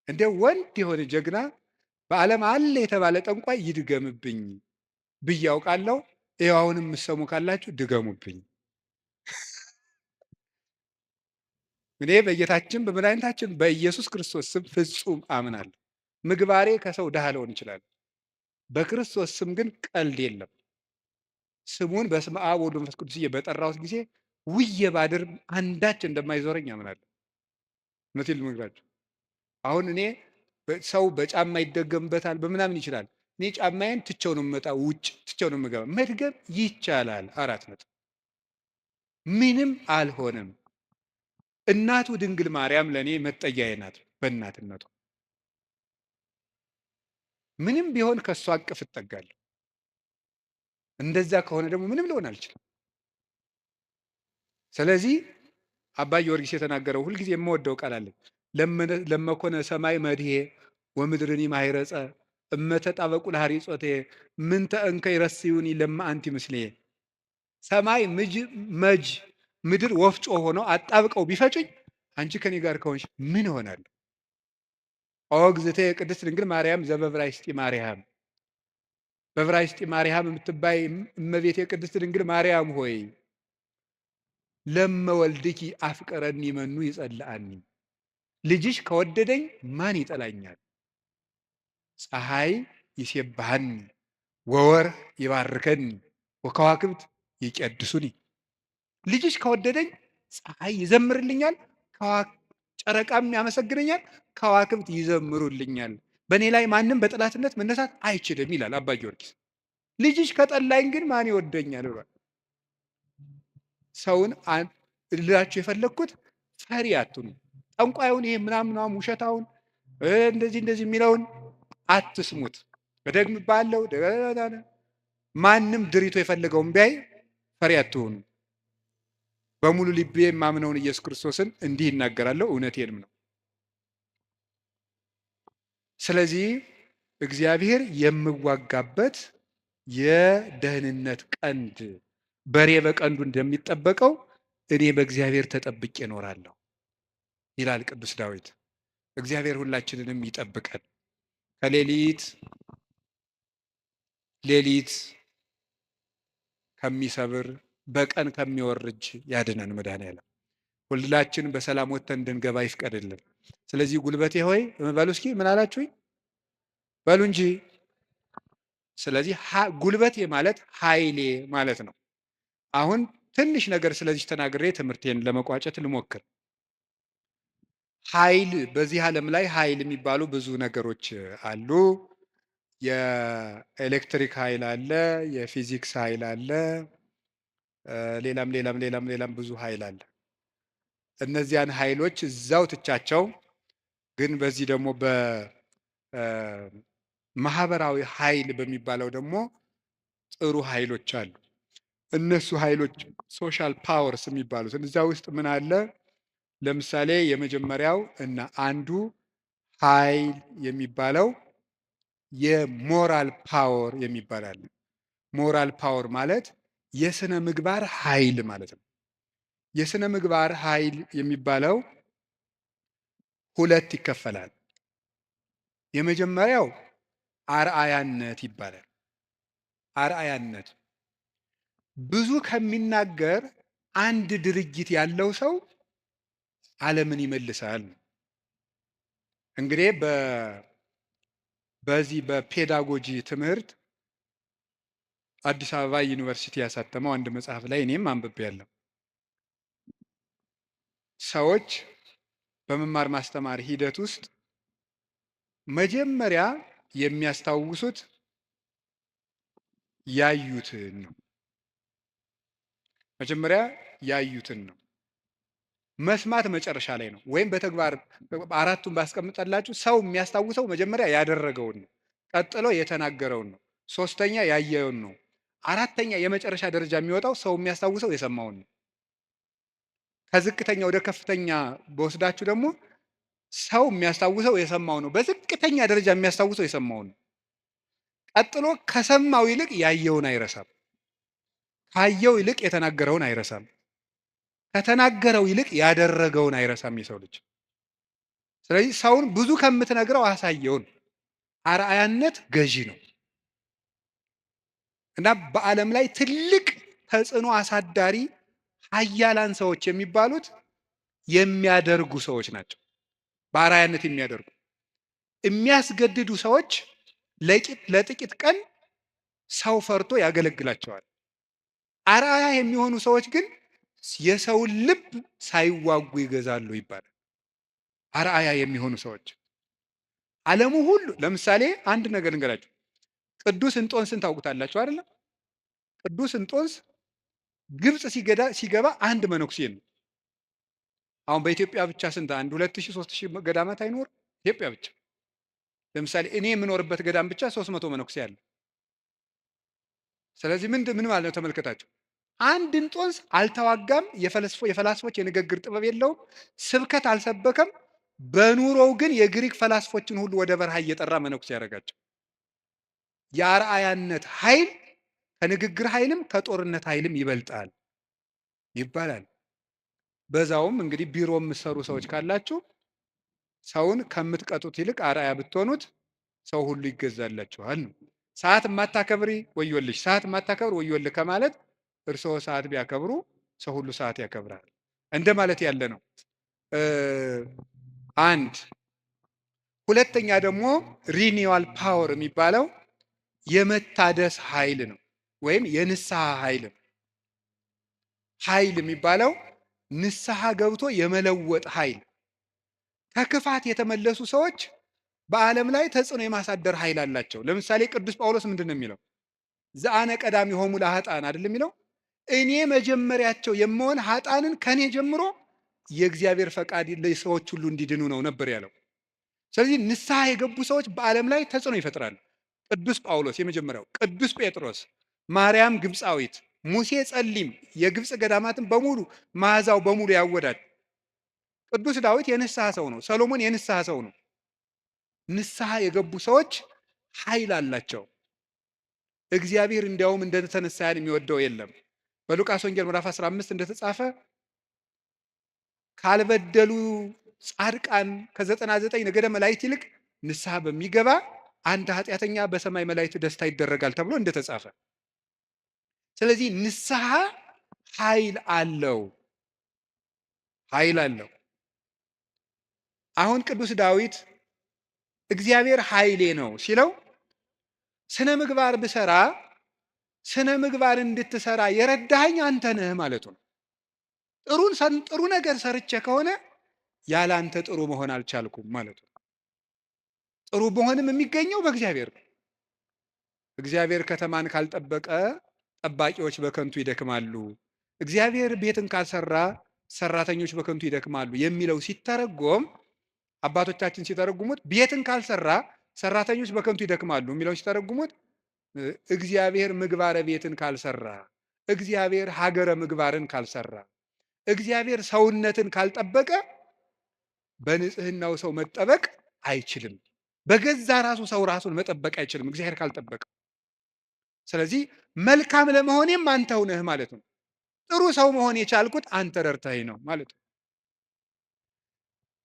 እንደ ወንድ የሆነ ጀግና በዓለም አለ የተባለ ጠንቋይ ይድገምብኝ ብዬ አውቃለሁ። ይኸው አሁንም የምትሰሙ ካላችሁ ድገሙብኝ። እኔ በጌታችን በመድኃኒታችን በኢየሱስ ክርስቶስ ስም ፍጹም አምናለሁ። ምግባሬ ከሰው ድሃ ልሆን ይችላል። በክርስቶስ ስም ግን ቀልድ የለም። ስሙን በስመ አብ ወወልድ ወመንፈስ ቅዱስ በጠራሁት ጊዜ ውዬ ባድር አንዳች እንደማይዞረኝ አምናለሁ። እውነቴን ልነግራችሁ አሁን እኔ ሰው በጫማ ይደገምበታል በምናምን ይችላል። እኔ ጫማዬን ትቼው ነው የምመጣ፣ ውጭ ትቼው ነው የምገባ። መድገም ይቻላል። 4 ነጥብ። ምንም አልሆነም። እናቱ ድንግል ማርያም ለእኔ መጠጊያዬ ናት። በእናትነቷ ምንም ቢሆን ከእሷ አቅፍ እጠጋለሁ። እንደዛ ከሆነ ደግሞ ምንም ልሆን አልችልም። ስለዚህ አባ ጊዮርጊስ የተናገረው ሁልጊዜ የምወደው ቃል አለኝ። ለመኮነ ሰማይ መድሄ ወምድርኒ ማይረጸ እመተጣበቁ ለሐሪጾቴ ምንተ እንከ ይረስዩኒ ለማ አንቲ ምስሌ። ሰማይ መጅ ምድር ወፍጮ ሆነው አጣብቀው ቢፈጩኝ አንቺ ከኔ ጋር ከሆንሽ ምን እሆናለሁ? ኦ እግዝእቴ ቅድስት ድንግል ማርያም ዘበዕብራይስጢ ማርያም፣ በዕብራይስጢ ማርያም የምትባይ እመቤቴ ቅድስት ድንግል ማርያም ሆይ ለመወልድኪ አፍቀረኒ መኑ ይጸልአኒ። ልጅሽ ከወደደኝ ማን ይጠላኛል? ፀሐይ ይሴብሐኒ ወወር ይባርከኒ ወከዋክብት ይቀድሱኒ። ልጅሽ ከወደደኝ ፀሐይ ይዘምርልኛል፣ ጨረቃም ያመሰግነኛል፣ ከዋክብት ይዘምሩልኛል። በእኔ ላይ ማንም በጠላትነት መነሳት አይችልም ይላል አባ ጊዮርጊስ። ልጅሽ ከጠላኝ ግን ማን ይወደኛል ብሏል። ሰውን ልላችሁ የፈለግኩት ፈሪ አትኑ። ጠንቋዩን ይሄ ምናምን ውሸታውን እንደዚህ የሚለውን አትስሙት። በደግም ባለው ማንም ድሪቶ የፈለገውን ቢያይ ፈሪ አትሆኑ። በሙሉ ልቤ የማምነውን ኢየሱስ ክርስቶስን እንዲህ ይናገራለሁ፣ እውነቴንም ነው። ስለዚህ እግዚአብሔር የምዋጋበት የደህንነት ቀንድ በሬ በቀንዱ እንደሚጠበቀው እኔ በእግዚአብሔር ተጠብቄ እኖራለሁ ይላል ቅዱስ ዳዊት። እግዚአብሔር ሁላችንንም ይጠብቀን፣ ከሌሊት ከሚሰብር በቀን ከሚወርጅ ያድነን መድኃኔዓለም። ሁላችን በሰላም ወጥተን እንድንገባ ይፍቀድልን። ስለዚህ ጉልበቴ ሆይ በሉ እስኪ ምን አላችሁኝ? በሉ እንጂ። ስለዚህ ጉልበቴ ማለት ኃይሌ ማለት ነው። አሁን ትንሽ ነገር ስለዚህ ተናግሬ ትምህርቴን ለመቋጨት ልሞክር። ኃይል፣ በዚህ ዓለም ላይ ኃይል የሚባሉ ብዙ ነገሮች አሉ። የኤሌክትሪክ ኃይል አለ፣ የፊዚክስ ኃይል አለ፣ ሌላም ብዙ ኃይል አለ። እነዚያን ኃይሎች እዛው ትቻቸው፣ ግን በዚህ ደግሞ በማህበራዊ ኃይል በሚባለው ደግሞ ጥሩ ኃይሎች አሉ። እነሱ ኃይሎች ሶሻል ፓወርስ የሚባሉት እዛ ውስጥ ምን አለ? ለምሳሌ የመጀመሪያው እና አንዱ ኃይል የሚባለው የሞራል ፓወር የሚባል አለ። ሞራል ፓወር ማለት የስነ ምግባር ኃይል ማለት ነው። የስነ ምግባር ኃይል የሚባለው ሁለት ይከፈላል። የመጀመሪያው አርአያነት ይባላል። አርአያነት ብዙ ከሚናገር አንድ ድርጊት ያለው ሰው ዓለምን ይመልሳል። እንግዲህ በዚህ በፔዳጎጂ ትምህርት አዲስ አበባ ዩኒቨርሲቲ ያሳተመው አንድ መጽሐፍ ላይ እኔም አንብቤያለሁ። ሰዎች በመማር ማስተማር ሂደት ውስጥ መጀመሪያ የሚያስታውሱት ያዩትን ነው። መጀመሪያ ያዩትን ነው። መስማት መጨረሻ ላይ ነው። ወይም በተግባር አራቱን ባስቀምጠላችሁ ሰው የሚያስታውሰው መጀመሪያ ያደረገውን ነው። ቀጥሎ የተናገረውን ነው። ሶስተኛ ያየውን ነው። አራተኛ የመጨረሻ ደረጃ የሚወጣው ሰው የሚያስታውሰው የሰማውን ነው። ከዝቅተኛ ወደ ከፍተኛ በወስዳችሁ ደግሞ ሰው የሚያስታውሰው የሰማው ነው። በዝቅተኛ ደረጃ የሚያስታውሰው የሰማውን ነው። ቀጥሎ ከሰማው ይልቅ ያየውን አይረሳም። ካየው ይልቅ የተናገረውን አይረሳም። ከተናገረው ይልቅ ያደረገውን አይረሳም የሰው ልጅ። ስለዚህ ሰውን ብዙ ከምትነግረው አሳየውን። አርአያነት ገዢ ነው እና በዓለም ላይ ትልቅ ተጽዕኖ አሳዳሪ ሀያላን ሰዎች የሚባሉት የሚያደርጉ ሰዎች ናቸው። በአርአያነት የሚያደርጉ የሚያስገድዱ ሰዎች ለጥቂት ቀን ሰው ፈርቶ ያገለግላቸዋል። አርአያ የሚሆኑ ሰዎች ግን የሰውን ልብ ሳይዋጉ ይገዛሉ ይባላል። አርአያ የሚሆኑ ሰዎች ዓለሙ ሁሉ ለምሳሌ አንድ ነገር እንገራችሁ። ቅዱስ እንጦንስን ታውቁታላችሁ አይደለም? ቅዱስ እንጦንስ ግብፅ ሲገባ አንድ መነኩሴ ነው። አሁን በኢትዮጵያ ብቻ ስንት አንድ 2000 3000 ገዳማት አይኖር? ኢትዮጵያ ብቻ ለምሳሌ እኔ የምኖርበት ገዳም ብቻ 300 መነኩሴ አለ። ስለዚህ ምን ማለት ነው? ተመልከታችሁ። አንድ እንጦንስ አልተዋጋም። የፈላስፎች የንግግር ጥበብ የለውም። ስብከት አልሰበከም። በኑሮው ግን የግሪክ ፈላስፎችን ሁሉ ወደ በረሃ እየጠራ መነኩሴ ያደረጋቸው። የአርአያነት ኃይል ከንግግር ኃይልም ከጦርነት ኃይልም ይበልጣል ይባላል። በዛውም እንግዲህ ቢሮ የምትሰሩ ሰዎች ካላችሁ ሰውን ከምትቀጡት ይልቅ አርአያ ብትሆኑት ሰው ሁሉ ይገዛላችኋል ነው። ሰዓት የማታከብሪ ወዮልሽ፣ ሰዓት የማታከብር ወዮልህ ከማለት እርስዎ ሰዓት ቢያከብሩ ሰው ሁሉ ሰዓት ያከብራል እንደ ማለት ያለ ነው። አንድ ሁለተኛ ደግሞ ሪኒዋል ፓወር የሚባለው የመታደስ ኃይል ነው፣ ወይም የንስሐ ኃይል ነው። ኃይል የሚባለው ንስሐ ገብቶ የመለወጥ ኃይል። ከክፋት የተመለሱ ሰዎች በዓለም ላይ ተጽዕኖ የማሳደር ኃይል አላቸው። ለምሳሌ ቅዱስ ጳውሎስ ምንድን ነው የሚለው? ዘአነ ቀዳሚሆሙ ለኃጥአን አይደል የሚለው? እኔ መጀመሪያቸው የምሆን ኃጥአንን ከኔ ጀምሮ የእግዚአብሔር ፈቃድ ለሰዎች ሁሉ እንዲድኑ ነው ነበር ያለው። ስለዚህ ንስሐ የገቡ ሰዎች በዓለም ላይ ተጽዕኖ ይፈጥራሉ። ቅዱስ ጳውሎስ የመጀመሪያው፣ ቅዱስ ጴጥሮስ፣ ማርያም ግብፃዊት፣ ሙሴ ጸሊም የግብፅ ገዳማትን በሙሉ መዓዛው በሙሉ ያወዳል። ቅዱስ ዳዊት የንስሐ ሰው ነው። ሰሎሞን የንስሐ ሰው ነው። ንስሐ የገቡ ሰዎች ኃይል አላቸው። እግዚአብሔር እንዲያውም እንደተነሳ ያን የሚወደው የለም። በሉቃስ ወንጌል ምዕራፍ 15 እንደተጻፈ ካልበደሉ ጻድቃን ከ99 ነገደ መላእክት ይልቅ ንስሐ በሚገባ አንድ ኃጢአተኛ በሰማይ መላእክት ደስታ ይደረጋል ተብሎ እንደተጻፈ። ስለዚህ ንስሐ ኃይል አለው፣ ኃይል አለው። አሁን ቅዱስ ዳዊት እግዚአብሔር ኃይሌ ነው ሲለው ስነ ምግባር ብሰራ ስነ ምግባር እንድትሰራ የረዳኸኝ አንተ ነህ ማለቱ ነው። ጥሩ ነገር ሰርቼ ከሆነ ያለ አንተ ጥሩ መሆን አልቻልኩም ማለቱ ነው። ጥሩ መሆንም የሚገኘው በእግዚአብሔር ነው። እግዚአብሔር ከተማን ካልጠበቀ ጠባቂዎች በከንቱ ይደክማሉ፣ እግዚአብሔር ቤትን ካልሰራ ሰራተኞች በከንቱ ይደክማሉ የሚለው ሲተረጎም አባቶቻችን ሲተረጉሙት ቤትን ካልሰራ ሰራተኞች በከንቱ ይደክማሉ የሚለው ሲተረጉሙት እግዚአብሔር ምግባረ ቤትን ካልሰራ፣ እግዚአብሔር ሀገረ ምግባርን ካልሰራ፣ እግዚአብሔር ሰውነትን ካልጠበቀ በንጽህናው ሰው መጠበቅ አይችልም። በገዛ ራሱ ሰው ራሱን መጠበቅ አይችልም እግዚአብሔር ካልጠበቀ። ስለዚህ መልካም ለመሆኔም አንተው ነህ ማለት ነው። ጥሩ ሰው መሆን የቻልኩት አንተ ረድተኸኝ ነው ማለት ነው።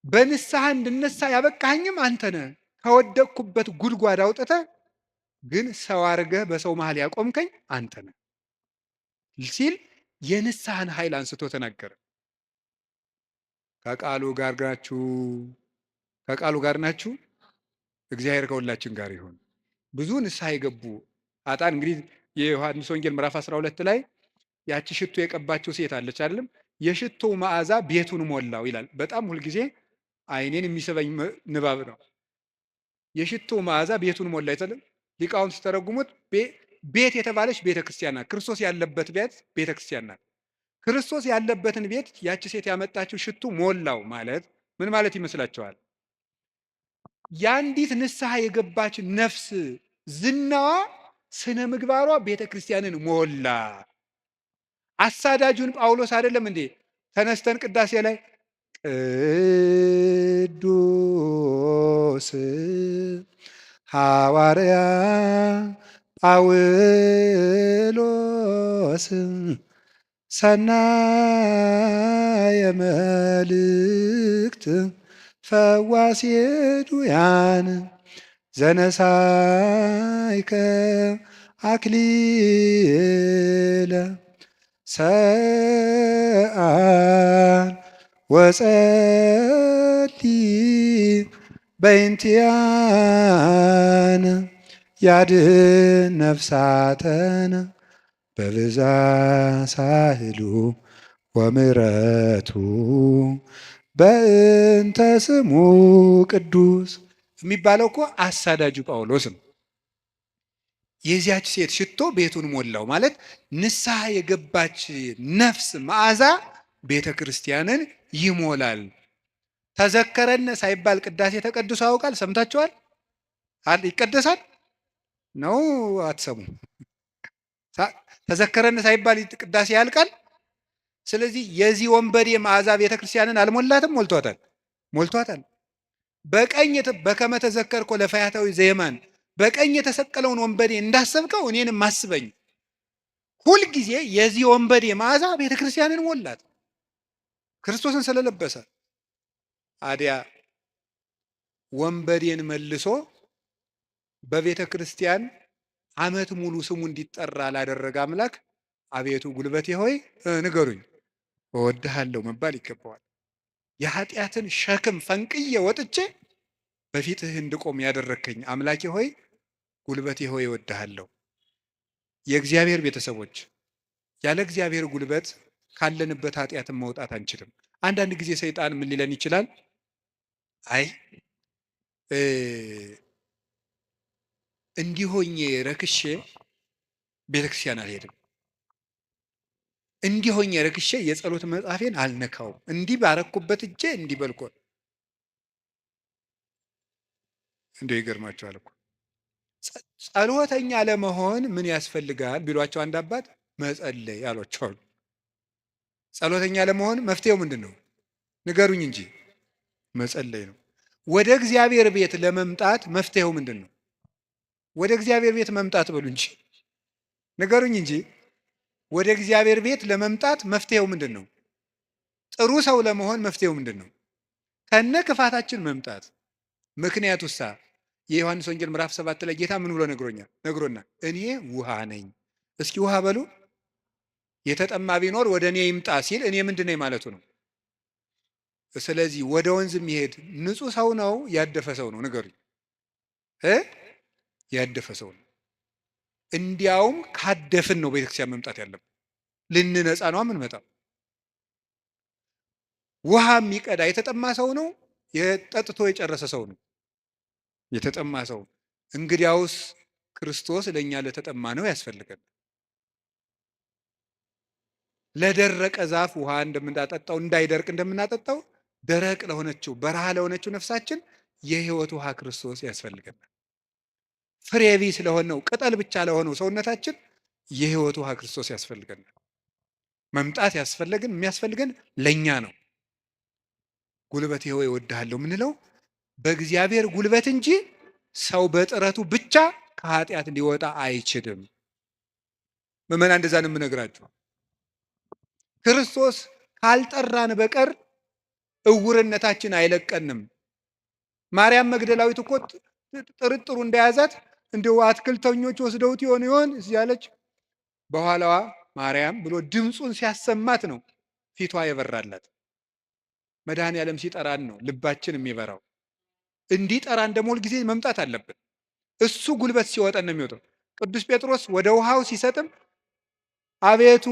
በንስሐ እንድነሳ ያበቃኸኝም አንተ ነህ። ከወደቅኩበት ጉድጓድ አውጥተህ ግን ሰው አድርገህ በሰው መሃል ያቆምከኝ አንተ ነህ ሲል የንስሐን ኃይል አንስቶ ተናገረ። ከቃሉ ጋር ናችሁ? ከቃሉ ጋር ናችሁ? እግዚአብሔር ከሁላችን ጋር ይሁን። ብዙ ንስሐ የገቡ ኃጥአን እንግዲህ የዮሐንስ ወንጌል ምዕራፍ 12 ላይ ያቺ ሽቶ የቀባችው ሴት አለች አይደለም? የሽቶው መዓዛ ቤቱን ሞላው ይላል። በጣም ሁልጊዜ ዓይኔን የሚስበኝ ንባብ ነው። የሽቶው መዓዛ ቤቱን ሞላ አይደለም? ሊቃውንት ሲተረጉሙት ቤት የተባለች ቤተ ክርስቲያን ናት። ክርስቶስ ያለበት ቤት ቤተ ክርስቲያን ናት። ክርስቶስ ያለበትን ቤት ያቺ ሴት ያመጣችው ሽቱ ሞላው ማለት ምን ማለት ይመስላችኋል? የአንዲት ንስሐ የገባች ነፍስ ዝናዋ፣ ስነ ምግባሯ ቤተ ክርስቲያንን ሞላ። አሳዳጁን ጳውሎስ አይደለም እንዴ ተነስተን ቅዳሴ ላይ ቅዱስ ሐዋርያ ጳውሎስ ሰናየ መልእክት ፈዋሴ ዱያን ዘነሳይከ አክሊለ ሰአል ወጸሊ በእንቲአነ ያድኅን ነፍሳተነ በብዛ ሳህሉ ወምሕረቱ በእንተ ስሙ ቅዱስ የሚባለው እኮ አሳዳጁ ጳውሎስ ነው። የዚያች ሴት ሽቶ ቤቱን ሞላው ማለት ንስሐ የገባች ነፍስ መዓዛ ቤተ ክርስቲያንን ይሞላል። ተዘከረነ ሳይባል ቅዳሴ ተቀድሶ ያውቃል? ሰምታችኋል? ይቀደሳል ነው አትሰሙ? ተዘከረነ ሳይባል ቅዳሴ ያልቃል? ስለዚህ የዚህ ወንበዴ መዓዛ ቤተ ክርስቲያንን አልሞላትም? ሞልቷታል፣ ሞልቷታል። በቀኝ በከመ ተዘከርኮ ለፈያታዊ ዘየማን በቀኝ የተሰቀለውን ወንበዴ እንዳሰብከው እኔንም አስበኝ። ሁልጊዜ የዚህ ወንበዴ መዓዛ ቤተ ክርስቲያንን ሞላት፣ ክርስቶስን ስለለበሰ። አዲያ ወንበዴን መልሶ በቤተ ክርስቲያን ዓመት ሙሉ ስሙ እንዲጠራ ላደረገ አምላክ አቤቱ ጉልበቴ ሆይ ንገሩኝ እወድሃለሁ መባል ይገባዋል። የኃጢአትን ሸክም ፈንቅዬ ወጥቼ በፊትህ እንድቆም ያደረከኝ አምላኬ ሆይ ጉልበቴ ሆይ እወድሃለሁ። የእግዚአብሔር ቤተሰቦች ያለ እግዚአብሔር ጉልበት ካለንበት ኃጢአትን መውጣት አንችልም። አንዳንድ ጊዜ ሰይጣን ምን ሊለን ይችላል? አይ እንዲሆኜ ረክሼ ቤተክርስቲያን አልሄድም፣ እንዲሆኜ ረክሼ የጸሎት መጽሐፌን አልነካውም፣ እንዲህ ባረኩበት እጄ እንዲህ በልኮ እንዲሁ ይገርማቸዋል እኮ ጸሎተኛ ለመሆን ምን ያስፈልጋል ቢሏቸው አንድ አባት መጸለይ አሏቸዋል። ጸሎተኛ ለመሆን መፍትሄው ምንድን ነው? ንገሩኝ እንጂ መጸለይ ነው። ወደ እግዚአብሔር ቤት ለመምጣት መፍትሄው ምንድን ነው? ወደ እግዚአብሔር ቤት መምጣት በሉ እንጂ ንገሩኝ እንጂ ወደ እግዚአብሔር ቤት ለመምጣት መፍትሄው ምንድን ነው? ጥሩ ሰው ለመሆን መፍትሄው ምንድን ነው? ከነ ክፋታችን መምጣት። ምክንያቱሳ የዮሐንስ ወንጌል ምዕራፍ 7 ላይ ጌታ ምን ብሎ ነግሮናል? እኔ ውሃ ነኝ። እስኪ ውሃ በሉ። የተጠማ ቢኖር ወደ እኔ ይምጣ ሲል እኔ ምንድን ነኝ ማለቱ ነው። ስለዚህ ወደ ወንዝ የሚሄድ ንጹህ ሰው ነው ያደፈ ሰው ነው? ንገሩኝ። ያደፈ ሰው ነው። እንዲያውም ካደፍን ነው ቤተክርስቲያን መምጣት ያለብን። ልንነጻ ነው የምንመጣው። ውሃ የሚቀዳ የተጠማ ሰው ነው? ጠጥቶ የጨረሰ ሰው ነው? የተጠማ ሰው። እንግዲያውስ ክርስቶስ ለእኛ ለተጠማ ነው ያስፈልገን። ለደረቀ ዛፍ ውሃ እንደምናጠጣው እንዳይደርቅ እንደምናጠጣው ደረቅ ለሆነችው በረሃ ለሆነችው ነፍሳችን የሕይወት ውሃ ክርስቶስ ያስፈልገናል። ፍሬ ቢስ ለሆነው ቅጠል ብቻ ለሆነው ሰውነታችን የሕይወት ውሃ ክርስቶስ ያስፈልገናል። መምጣት የሚያስፈልገን ለእኛ ነው። ጉልበቴ ሆይ እወድሃለሁ የምንለው በእግዚአብሔር ጉልበት እንጂ ሰው በጥረቱ ብቻ ከኃጢአት ሊወጣ አይችልም። ምዕመናን እንደዛ ነው የምነግራችሁ። ክርስቶስ ካልጠራን በቀር እውርነታችን አይለቀንም። ማርያም መግደላዊት እኮ ጥርጥሩ እንደያዛት እንደው አትክልተኞች ወስደውት ይሆን እያለች በኋላዋ ማርያም ብሎ ድምፁን ሲያሰማት ነው ፊቷ የበራላት። መድኃኔዓለም ሲጠራን ነው ልባችን የሚበራው። እንዲጠራን ደግሞ ሁልጊዜ መምጣት አለብን። እሱ ጉልበት ሲወጣን ነው የሚወጣው። ቅዱስ ጴጥሮስ ወደ ውሃው ሲሰጥም አቤቱ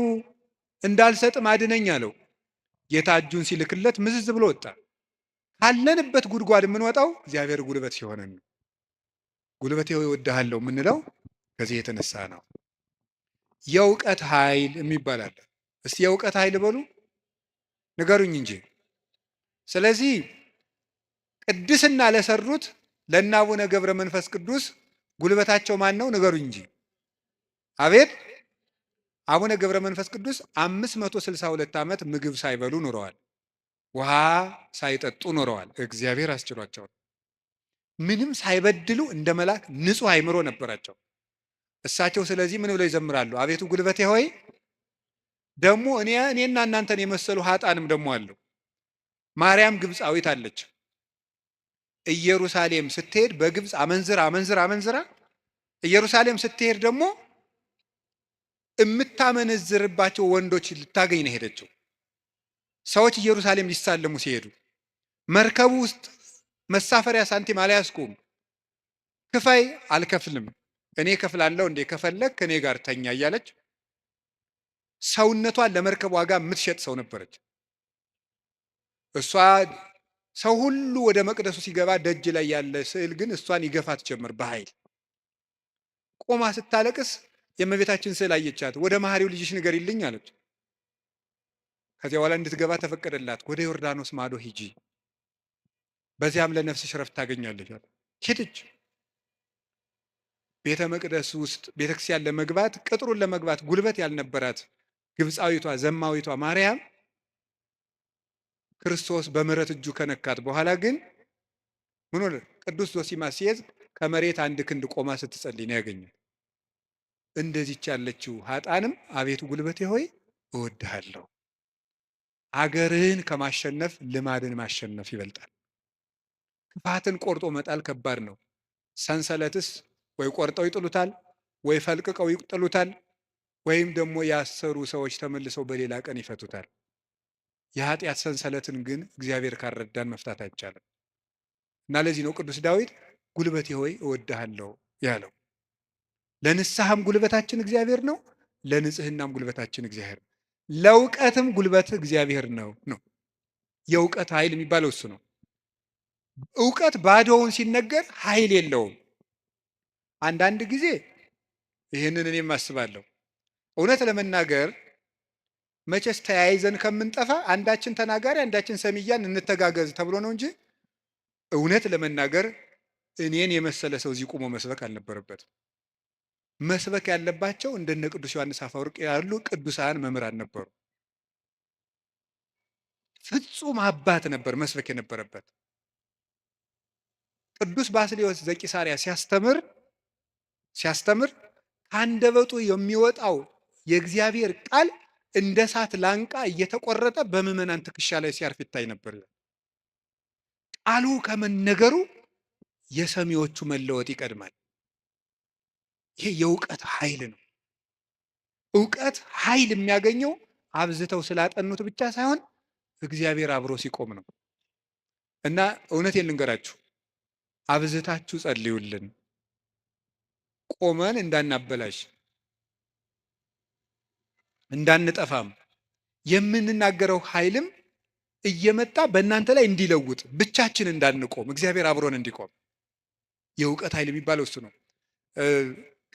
እንዳልሰጥም አድነኝ አለው። ጌታ እጁን ሲልክለት ምዝዝ ብሎ ወጣ። ካለንበት ጉድጓድ የምንወጣው እግዚአብሔር ጉልበት ሲሆነን ነው። ጉልበቴ ሆይ እወድሃለሁ የምንለው ከዚህ የተነሳ ነው። የእውቀት ኃይል የሚባል አለ። እስቲ የእውቀት ኃይል በሉ ንገሩኝ እንጂ። ስለዚህ ቅድስና ለሰሩት ለእነ አቡነ ገብረ መንፈስ ቅዱስ ጉልበታቸው ማን ነው? ንገሩኝ እንጂ። አቤት አቡነ ገብረ መንፈስ ቅዱስ 562 ዓመት ምግብ ሳይበሉ ኖረዋል። ውሃ ሳይጠጡ ኖረዋል። እግዚአብሔር አስችሏቸዋል። ምንም ሳይበድሉ እንደ መልአክ ንጹሕ አእምሮ ነበራቸው እሳቸው። ስለዚህ ምን ብለው ይዘምራሉ? አቤቱ ጉልበቴ ሆይ። ደግሞ እኔና እናንተን የመሰሉ ሀጣንም ደግሞ አሉ። ማርያም ግብፃዊት አለች። ኢየሩሳሌም ስትሄድ በግብፅ አመንዝራ ኢየሩሳሌም ስትሄድ ደግሞ የምታመነዝርባቸው ወንዶች ልታገኝ ነው ሄደችው። ሰዎች ኢየሩሳሌም ሊሳለሙ ሲሄዱ መርከቡ ውስጥ መሳፈሪያ ሳንቲም አልያዝኩም፣ ክፈይ፣ አልከፍልም፣ እኔ ከፍላለሁ፣ እንዴ ከፈለግ ከኔ ጋር ተኛ እያለች ሰውነቷን ለመርከብ ዋጋ የምትሸጥ ሰው ነበረች። እሷ ሰው ሁሉ ወደ መቅደሱ ሲገባ ደጅ ላይ ያለ ስዕል ግን እሷን ይገፋት ጀመር በኃይል። ቆማ ስታለቅስ የእመቤታችን ስዕል አየቻት። ወደ መሐሪው ልጅሽ ንገሪልኝ አለች። ከዚያ በኋላ እንድትገባ ተፈቀደላት። ወደ ዮርዳኖስ ማዶ ሂጂ፣ በዚያም ለነፍስሽ ረፍት ታገኛለች። ሄደች። ቤተ መቅደስ ውስጥ ቤተክርስቲያን ለመግባት ቅጥሩን ለመግባት ጉልበት ያልነበራት ግብፃዊቷ ዘማዊቷ ማርያም ክርስቶስ በምሕረት እጁ ከነካት በኋላ ግን ምን ሆነ? ቅዱስ ዞሲማስ ሲይዝ ከመሬት አንድ ክንድ ቆማ ስትጸልይ ነው ያገኛል። እንደዚች ያለችው ሀጣንም አቤቱ ጉልበቴ ሆይ እወድሃለሁ። አገርህን ከማሸነፍ ልማድን ማሸነፍ ይበልጣል። ክፋትን ቆርጦ መጣል ከባድ ነው። ሰንሰለትስ ወይ ቆርጠው ይጥሉታል፣ ወይ ፈልቅቀው ይጥሉታል፣ ወይም ደግሞ ያሰሩ ሰዎች ተመልሰው በሌላ ቀን ይፈቱታል። የኃጢአት ሰንሰለትን ግን እግዚአብሔር ካረዳን መፍታት አይቻልም። እና ለዚህ ነው ቅዱስ ዳዊት ጉልበቴ ሆይ እወድሃለሁ ያለው። ለንስሐም ጉልበታችን እግዚአብሔር ነው፣ ለንጽህናም ጉልበታችን እግዚአብሔር ነው፣ ለእውቀትም ጉልበት እግዚአብሔር ነው። የእውቀት ኃይል የሚባለው እሱ ነው። እውቀት ባዶውን ሲነገር ኃይል የለውም። አንዳንድ ጊዜ ይህንን እኔም አስባለሁ። እውነት ለመናገር መቼስ ተያይዘን ከምንጠፋ አንዳችን ተናጋሪ አንዳችን ሰሚያን እንተጋገዝ ተብሎ ነው እንጂ እውነት ለመናገር እኔን የመሰለ ሰው እዚህ ቆሞ መስበክ አልነበረበትም። መስበክ ያለባቸው እንደነ ቅዱስ ዮሐንስ አፈወርቅ ያሉ ቅዱሳን መምህራን ነበሩ። ፍጹም አባት ነበር መስበክ የነበረበት። ቅዱስ ባስልዮስ ዘቂሳርያ ሲያስተምር ከአንደበቱ የሚወጣው የእግዚአብሔር ቃል እንደ እሳት ላንቃ እየተቆረጠ በምዕመናን ትከሻ ላይ ሲያርፍ ይታይ ነበር። ቃሉ ከመነገሩ የሰሚዎቹ መለወጥ ይቀድማል። ይሄ የእውቀት ኃይል ነው። እውቀት ኃይል የሚያገኘው አብዝተው ስላጠኑት ብቻ ሳይሆን እግዚአብሔር አብሮ ሲቆም ነው። እና እውነቴን ልንገራችሁ፣ አብዝታችሁ ጸልዩልን፣ ቆመን እንዳናበላሽ እንዳንጠፋም፣ የምንናገረው ኃይልም እየመጣ በእናንተ ላይ እንዲለውጥ ብቻችን እንዳንቆም እግዚአብሔር አብሮን እንዲቆም የእውቀት ኃይል የሚባለው እሱ ነው።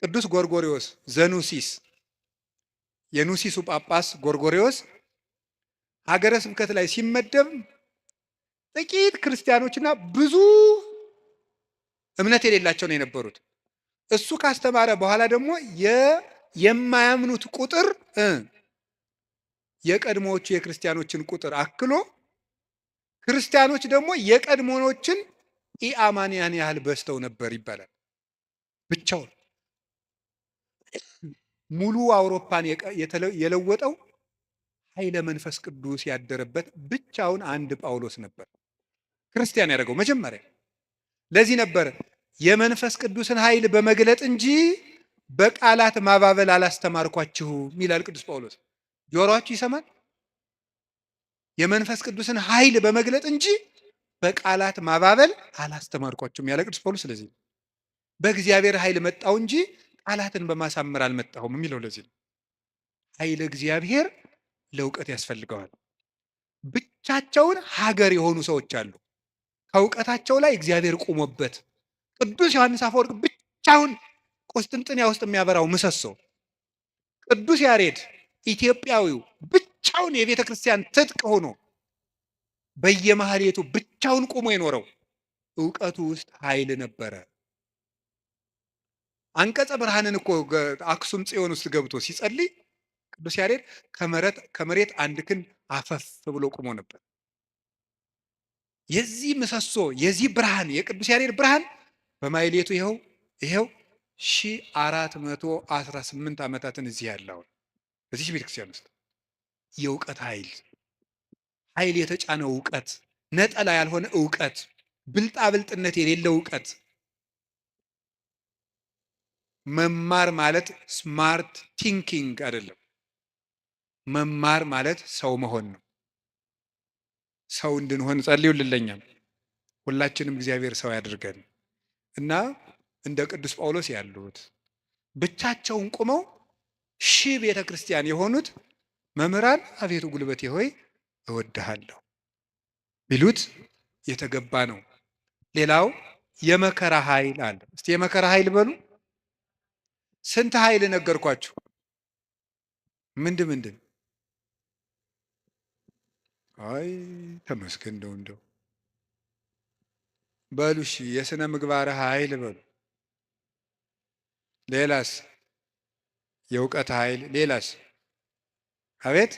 ቅዱስ ጎርጎሪዎስ ዘኑሲስ የኑሲሱ ጳጳስ ጎርጎሪዎስ ሀገረ ስብከት ላይ ሲመደብ ጥቂት ክርስቲያኖችና ብዙ እምነት የሌላቸው ነው የነበሩት። እሱ ካስተማረ በኋላ ደግሞ የማያምኑት ቁጥር የቀድሞዎቹ የክርስቲያኖችን ቁጥር አክሎ ክርስቲያኖች ደግሞ የቀድሞዎችን ኢአማንያን ያህል በዝተው ነበር ይባላል። ብቻውን ሙሉ አውሮፓን የለወጠው ኃይለ መንፈስ ቅዱስ ያደረበት ብቻውን አንድ ጳውሎስ ነበር ክርስቲያን ያደረገው መጀመሪያ። ለዚህ ነበር የመንፈስ ቅዱስን ኃይል በመግለጥ እንጂ በቃላት ማባበል አላስተማርኳችሁም ይላል ቅዱስ ጳውሎስ። ጆሮአችሁ ይሰማል? የመንፈስ ቅዱስን ኃይል በመግለጥ እንጂ በቃላት ማባበል አላስተማርኳቸውም ያለ ቅዱስ ጳውሎስ። ስለዚህ በእግዚአብሔር ኃይል መጣው እንጂ ቃላትን በማሳመር አልመጣሁም የሚለው ለዚህ ነው። ኃይለ እግዚአብሔር ለእውቀት ያስፈልገዋል። ብቻቸውን ሀገር የሆኑ ሰዎች አሉ። ከእውቀታቸው ላይ እግዚአብሔር ቆሞበት። ቅዱስ ዮሐንስ አፈወርቅ ብቻውን ቁስጥንጥንያ ውስጥ የሚያበራው ምሰሶ፣ ቅዱስ ያሬድ ኢትዮጵያዊው ብቻውን የቤተ ክርስቲያን ትጥቅ ሆኖ በየማህሌቱ ብቻውን ቆሞ የኖረው እውቀቱ ውስጥ ኃይል ነበረ። አንቀጸ ብርሃንን እኮ አክሱም ጽዮን ውስጥ ገብቶ ሲጸልይ ቅዱስ ያሬድ ከመሬት አንድ ክንድ አፈፍ ብሎ ቆሞ ነበር። የዚህ ምሰሶ የዚህ ብርሃን የቅዱስ ያሬድ ብርሃን በማህሌቱ ይኸው 1418 ዓመታትን እዚህ ያለው በዚህ ቤተክርስቲያን ውስጥ የእውቀት ኃይል የተጫነው እውቀት፣ ነጠላ ያልሆነ እውቀት፣ ብልጣብልጥነት የሌለው እውቀት። መማር ማለት ስማርት ቲንኪንግ አይደለም። መማር ማለት ሰው መሆን ነው። ሰው እንድንሆን ጸልዩልኝ። ሁላችንም እግዚአብሔር ሰው ያድርገን እና እንደ ቅዱስ ጳውሎስ ያሉት ብቻቸውን ቆመው ቤተ ክርስቲያን የሆኑት መምህራን አቤቱ ጉልበቴ ሆይ እወድሃለሁ ቢሉት የተገባ ነው። ሌላው የመከራ ኃይል አለ። እስቲ የመከራ ኃይል በሉ። ስንት ኃይል ነገርኳችሁ? ምንድን? አይ ተመስገን እንደው በሉ። እሺ የሥነ ምግባር ኃይል በሉ። ሌላስ? የእውቀት ኃይል። ሌላስ? አቤት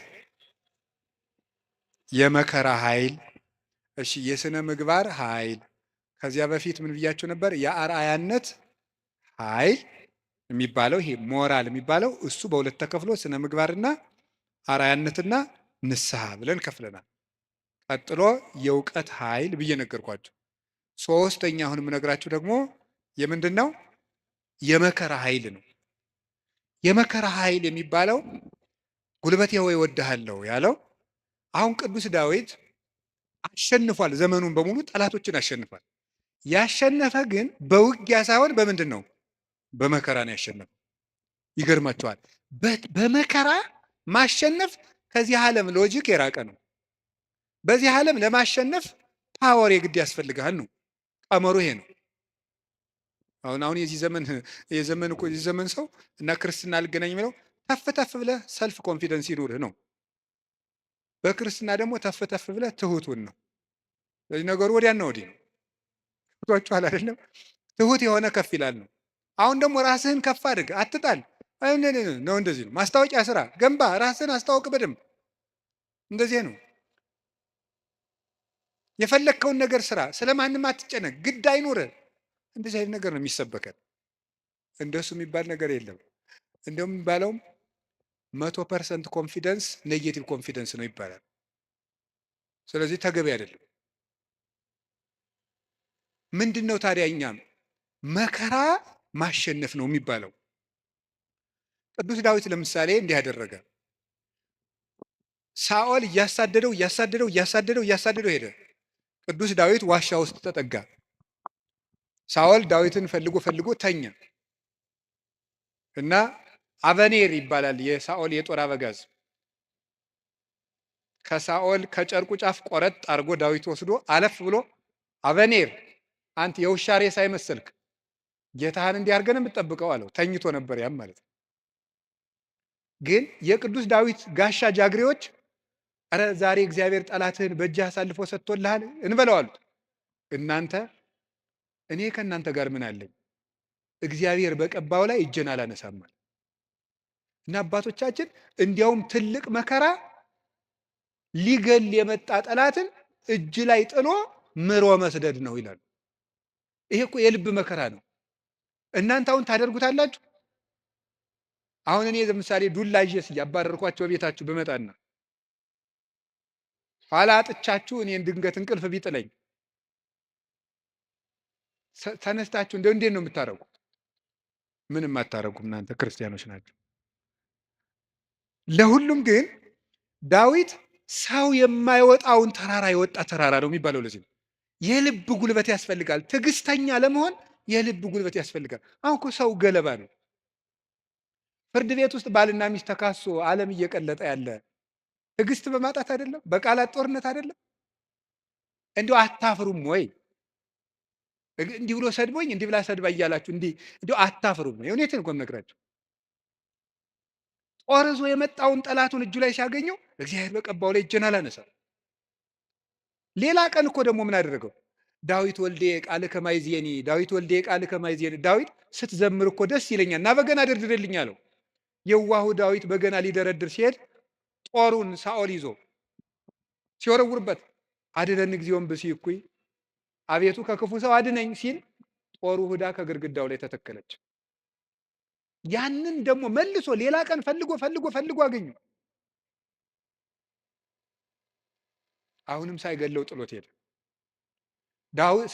የመከራ ኃይል። እሺ የሥነ ምግባር ኃይል። ከዚያ በፊት ምን ብያቸው ነበር? የአርአያነት ኃይል የሚባለው ይሄ ሞራል የሚባለው እሱ በሁለት ተከፍሎ ስነ ምግባርና አርአያነትና ንስሐ ብለን ከፍለናል። ቀጥሎ የእውቀት ኃይል ብዬ ነገርኳቸው። ሶስተኛ አሁን የምነግራችሁ ደግሞ የምንድን ነው? የመከራ ኃይል ነው። የመከራ ኃይል የሚባለው ጉልበቴ ሆይ እወድሃለሁ ያለው አሁን ቅዱስ ዳዊት አሸንፏል። ዘመኑን በሙሉ ጠላቶችን አሸንፏል። ያሸነፈ ግን በውጊያ ሳይሆን በምንድን ነው? በመከራ ነው ያሸነፈው። ይገርማቸዋል። በመከራ ማሸነፍ ከዚህ ዓለም ሎጂክ የራቀ ነው። በዚህ ዓለም ለማሸነፍ ፓወር የግድ ያስፈልጋል ነው ቀመሩ። ይሄ ነው። አሁን የዚህ ዘመን ሰው እና ክርስትና አልገናኝ የሚለው ተፍ ብለህ ሰልፍ ኮንፊደንስ ይኑርህ ነው። በክርስትና ደግሞ ተፍ ብለህ ትሁቱን ነው። ስለዚህ ነገሩ ወዲያና ወዲህ ነው። ቷችኋል አይደለም? ትሁት የሆነ ከፍ ይላል ነው። አሁን ደግሞ ራስህን ከፍ አድርግ፣ አትጣል ነው። እንደዚህ ነው። ማስታወቂያ ስራ፣ ገንባ፣ ራስህን አስታውቅ በደንብ። እንደዚህ ነው። የፈለግከውን ነገር ስራ፣ ስለማንም አትጨነቅ፣ ግድ አይኑርህ። እንደዚህ አይነት ነገር ነው የሚሰበከን። እንደሱ የሚባል ነገር የለም። እንደውም የሚባለውም 100% ኮንፊደንስ ኔጌቲቭ ኮንፊደንስ ነው ይባላል። ስለዚህ ተገቢ አይደለም። ምንድን ነው ታዲያ? እኛም መከራ ማሸነፍ ነው የሚባለው። ቅዱስ ዳዊት ለምሳሌ እንዲህ ያደረገ፣ ሳኦል እያሳደደው ሄደ። ቅዱስ ዳዊት ዋሻ ውስጥ ተጠጋ። ሳኦል ዳዊትን ፈልጎ ተኛ እና አበኔር ይባላል የሳኦል የጦር አበጋዝ ከሳኦል ከጨርቁ ጫፍ ቆረጥ አድርጎ ዳዊት ወስዶ አለፍ ብሎ አበኔር አንተ የውሻ ሬሳ አይመስልክ ጌታህን እንዲያርገን የምትጠብቀው አለው። ተኝቶ ነበር ያም ማለት ነው። ግን የቅዱስ ዳዊት ጋሻ ጃግሬዎች አረ ዛሬ እግዚአብሔር ጠላትህን በእጅህ አሳልፎ ሰጥቶልሃል እንበለው አሉት። እናንተ እኔ ከእናንተ ጋር ምን አለኝ? እግዚአብሔር በቀባው ላይ እጄን አላነሳም። እና አባቶቻችን እንዲያውም ትልቅ መከራ ሊገል የመጣ ጠላትን እጅ ላይ ጥሎ ምሮ መስደድ ነው ይላሉ። ይሄ እኮ የልብ መከራ ነው። እናንተ አሁን ታደርጉታላችሁ? አሁን እኔ ለምሳሌ ዱላ ይዤስ እያባረርኳቸው ቤታችሁ በመጣና ኋላ አጥቻችሁ እኔን ድንገት እንቅልፍ ቢጥለኝ ተነስታችሁ እንዴት ነው የምታረጉት? ምንም አታረጉም። እናንተ ክርስቲያኖች ናቸው። ለሁሉም ግን ዳዊት ሰው የማይወጣውን ተራራ የወጣ ተራራ ነው የሚባለው። ለዚህ ነው የልብ ጉልበት ያስፈልጋል። ትዕግስተኛ ለመሆን የልብ ጉልበት ያስፈልጋል። አሁን እኮ ሰው ገለባ ነው። ፍርድ ቤት ውስጥ ባልና ሚስት ተካሶ ዓለም እየቀለጠ ያለ ትዕግስት በማጣት አይደለም? በቃላት ጦርነት አይደለም? እንዲሁ አታፍሩም ወይ? እንዲህ ብሎ ሰድቦኝ እንዲህ ብላ ሰድባ እያላችሁ እንዲሁ አታፍሩም ወይ? እውነቴን እኮ የምነግራችሁ። ጦር ይዞ የመጣውን ጠላቱን እጁ ላይ ሲያገኘው እግዚአብሔር በቀባው ላይ እጄን አላነሳም። ሌላ ቀን እኮ ደግሞ ምን አደረገው? ዳዊት ወልዴ ቃልከ ማይዜኒ፣ ዳዊት ወልዴ ቃልከ ማይዜኒ። ዳዊት ስትዘምር እኮ ደስ ይለኛል እና በገና ደርድርልኝ አለው። የዋሁ ዳዊት በገና ሊደረድር ሲሄድ ጦሩን ሳኦል ይዞ ሲወረውርበት አድነን እግዚኦን ብሲ እኩይ፣ አቤቱ ከክፉ ሰው አድነኝ ሲል ጦሩ ሁዳ ከግድግዳው ላይ ተተከለች። ያንን ደግሞ መልሶ ሌላ ቀን ፈልጎ ፈልጎ ፈልጎ አገኙ። አሁንም ሳይገለው ጥሎት ሄደ።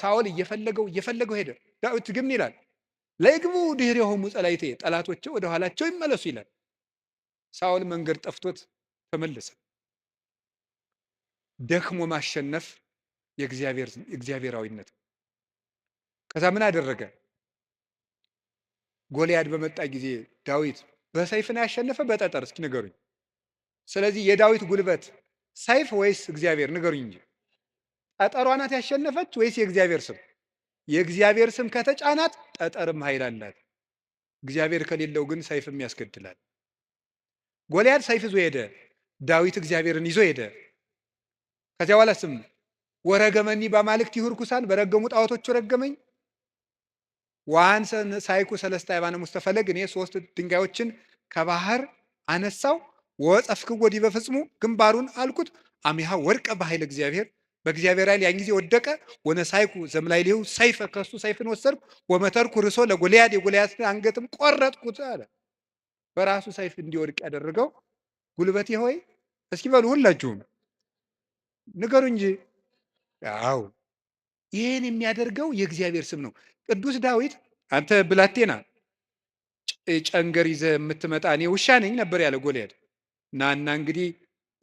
ሳኦል እየፈለገው ሄደ። ዳዊት ግን ይላል ለይግቡ ድኅሬሆሙ ጸላእቴ፣ ጠላቶቼ ወደ ኋላቸው ይመለሱ ይላል። ሳኦል መንገድ ጠፍቶት ተመለሰ። ደክሞ ማሸነፍ የእግዚአብሔራዊነት። ከዛ ምን አደረገ? ጎልያድ በመጣ ጊዜ ዳዊት በሰይፍ ነው ያሸነፈ በጠጠር? እስኪ ንገሩኝ። ስለዚህ የዳዊት ጉልበት ሰይፍ ወይስ እግዚአብሔር? ንገሩኝ እንጂ። ጠጠሯ ናት ያሸነፈች ወይስ የእግዚአብሔር ስም? የእግዚአብሔር ስም ከተጫናት ጠጠርም ኃይል አላት። እግዚአብሔር ከሌለው ግን ሰይፍም ያስገድላል። ጎልያድ ሰይፍ ይዞ ሄደ፣ ዳዊት እግዚአብሔርን ይዞ ሄደ። ከዚያ በኋላ ስም ወረገመኒ በአማልክት ይሁርኩሳን፣ በረገሙ ጣዖቶቹ ረገመኝ። ዋንሰን ሳይኩ ሰለስተ አይባነ ሙስተ ፈለግ፣ እኔ 3 ድንጋዮችን ከባህር አነሳው። ወጸፍክዎ ዲበ ፍጽሙ፣ ግንባሩን አልኩት። አሚሃ ወድቀ በኃይለ እግዚአብሔር፣ በእግዚአብሔር ኃይል ያን ጊዜ ወደቀ። ወነሳይኩ ዘምላዕሌሁ ሰይፈ፣ ከሱ ሰይፍን ወሰድኩ። ወመተርኩ ርዕሶ ለጎልያድ፣ የጎልያድን አንገትም ቆረጥኩት አለ። በራሱ ሰይፍ እንዲወድቅ ያደረገው ጉልበቴ ሆይ፣ እስኪ በሉ ሁላችሁም ንገሩ እንጂ። አዎ ይህን የሚያደርገው የእግዚአብሔር ስም ነው። ቅዱስ ዳዊት አንተ ብላቴና ጨንገር ይዘህ የምትመጣ እኔ ውሻ ነኝ ነበር ያለ ጎልያድ። ናና እንግዲህ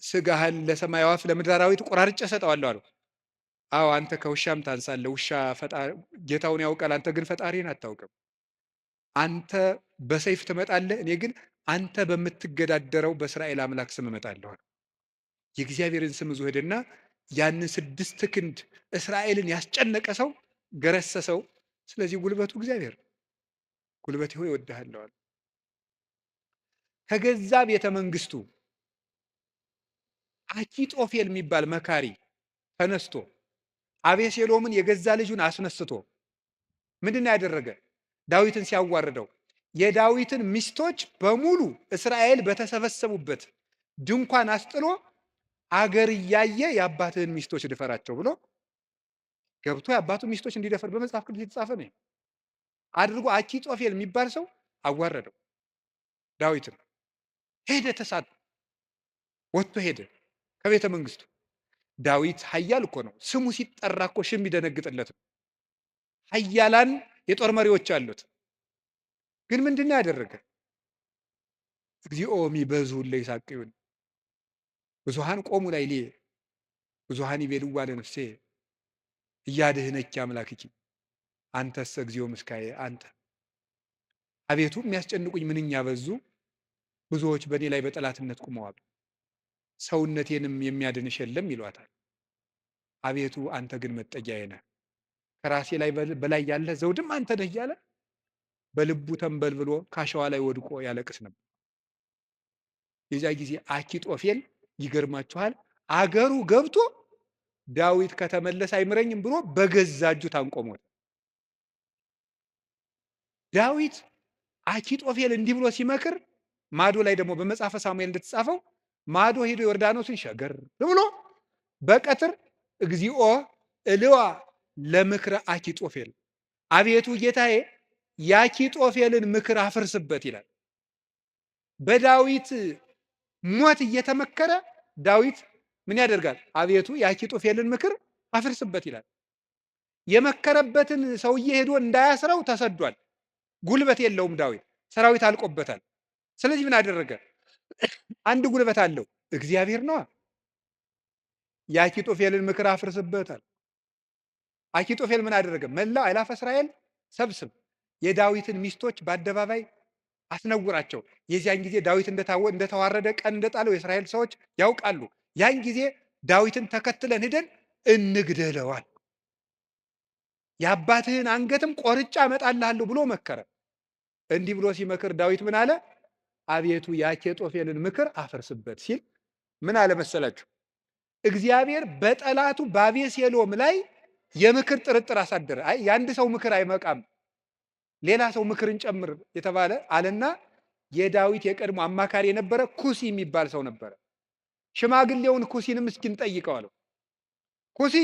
ስጋህን ለሰማይ አዕዋፍ ለምድር አራዊት ቆራርጬ እሰጠዋለሁ አለው። አዎ አንተ ከውሻም ታንሳለህ። ውሻ ጌታውን ያውቃል፣ አንተ ግን ፈጣሪን አታውቅም። አንተ በሰይፍ ትመጣለህ፣ እኔ ግን አንተ በምትገዳደረው በእስራኤል አምላክ ስም እመጣለሁ። የእግዚአብሔርን ስም ይዞ ሄደና ያንን 6 ክንድ እስራኤልን ያስጨነቀ ሰው ገረሰሰው። ስለዚህ ጉልበቱ እግዚአብሔር። ጉልበቴ ሆይ እወድሃለሁ። ከገዛ ቤተ መንግስቱ አኪጦፌል የሚባል መካሪ ተነስቶ አቤሴሎምን የገዛ ልጁን አስነስቶ ምንድን ነው ያደረገ? ዳዊትን ሲያዋርደው የዳዊትን ሚስቶች በሙሉ እስራኤል በተሰበሰቡበት ድንኳን አስጥሎ አገር እያየ የአባትህን ሚስቶች ድፈራቸው ብሎ ገብቶ የአባቱን ሚስቶች እንዲደፈር በመጽሐፍ ቅዱስ የተጻፈ ነው አድርጎ አኪጦፌል የሚባል ሰው አዋረደው። ዳዊትን ሄደ፣ ተሳድ ወጥቶ ሄደ ከቤተ መንግስቱ። ዳዊት ኃያል እኮ ነው። ስሙ ሲጠራ እኮ ሽም ይደነግጥለት ነው። ኃያላን የጦር መሪዎች አሉት። ግን ምንድነው ያደረገ? እግዚኦ ሚበዙ ለይሳቅዩን፣ ብዙሃን ቆሙ ላይ ሌ ብዙሃን ይቤልዋ ለነፍሴ እያድህነኪ አምላክኪ አንተሰ እግዚኦ ምስካዬ አንተ። አቤቱ የሚያስጨንቁኝ ምንኛ በዙ፣ ብዙዎች በእኔ ላይ በጠላትነት ቁመዋል። ሰውነቴንም የሚያድንሽ የለም ይሏታል። አቤቱ አንተ ግን መጠጊያዬ ነህ፣ ከራሴ ላይ በላይ ያለ ዘውድም አንተ ነህ እያለ በልቡ ተንበልብሎ ካሸዋ ላይ ወድቆ ያለቅስ ነበር። የዚያ ጊዜ አኪጦፌል ይገርማችኋል፣ አገሩ ገብቶ ዳዊት ከተመለሰ አይምረኝም ብሎ በገዛ እጁ ታንቆ ሞተ። ዳዊት አኪጦፌል እንዲህ ብሎ ሲመክር ማዶ ላይ ደግሞ በመጽሐፈ ሳሙኤል እንደተጻፈው ማዶ ሄዶ ዮርዳኖስን ሸገር ብሎ በቀትር እግዚኦ እልዋ ለምክረ አኪጦፌል፣ አቤቱ ጌታዬ የአኪጦፌልን ምክር አፍርስበት ይላል። በዳዊት ሞት እየተመከረ ዳዊት ምን ያደርጋል? አቤቱ የአኪጦፌልን ምክር አፍርስበት ይላል። የመከረበትን ሰውዬ ሄዶ እንዳያስረው ተሰዷል። ጉልበት የለውም ዳዊት፣ ሰራዊት አልቆበታል። ስለዚህ ምን አደረገ? አንድ ጉልበት አለው፣ እግዚአብሔር ነዋ። የአኪጦፌልን ምክር አፍርስበታል። አኪጦፌል ምን አደረገ? መላው አእላፈ እስራኤል ሰብስብ፣ የዳዊትን ሚስቶች በአደባባይ አስነውራቸው። የዚያን ጊዜ ዳዊት እንደተዋረደ ቀን እንደጣለው የእስራኤል ሰዎች ያውቃሉ። ያን ጊዜ ዳዊትን ተከትለን ሂደን እንግደለዋል፣ የአባትህን አንገትም ቆርጫ እመጣልሃለሁ ብሎ መከረ። እንዲህ ብሎ ሲመክር ዳዊት ምን አለ? አቤቱ የአኪጦፌልን ምክር አፈርስበት ሲል ምን አለ መሰላችሁ? እግዚአብሔር በጠላቱ በአቤሴሎም ላይ የምክር ጥርጥር አሳደረ። አይ የአንድ ሰው ምክር አይመቃም፣ ሌላ ሰው ምክርን ጨምር የተባለ አለና የዳዊት የቀድሞ አማካሪ የነበረ ኩሲ የሚባል ሰው ነበረ። ሽማግሌውን ኩሲንም እስኪን ጠይቀው አለው። ኩሲ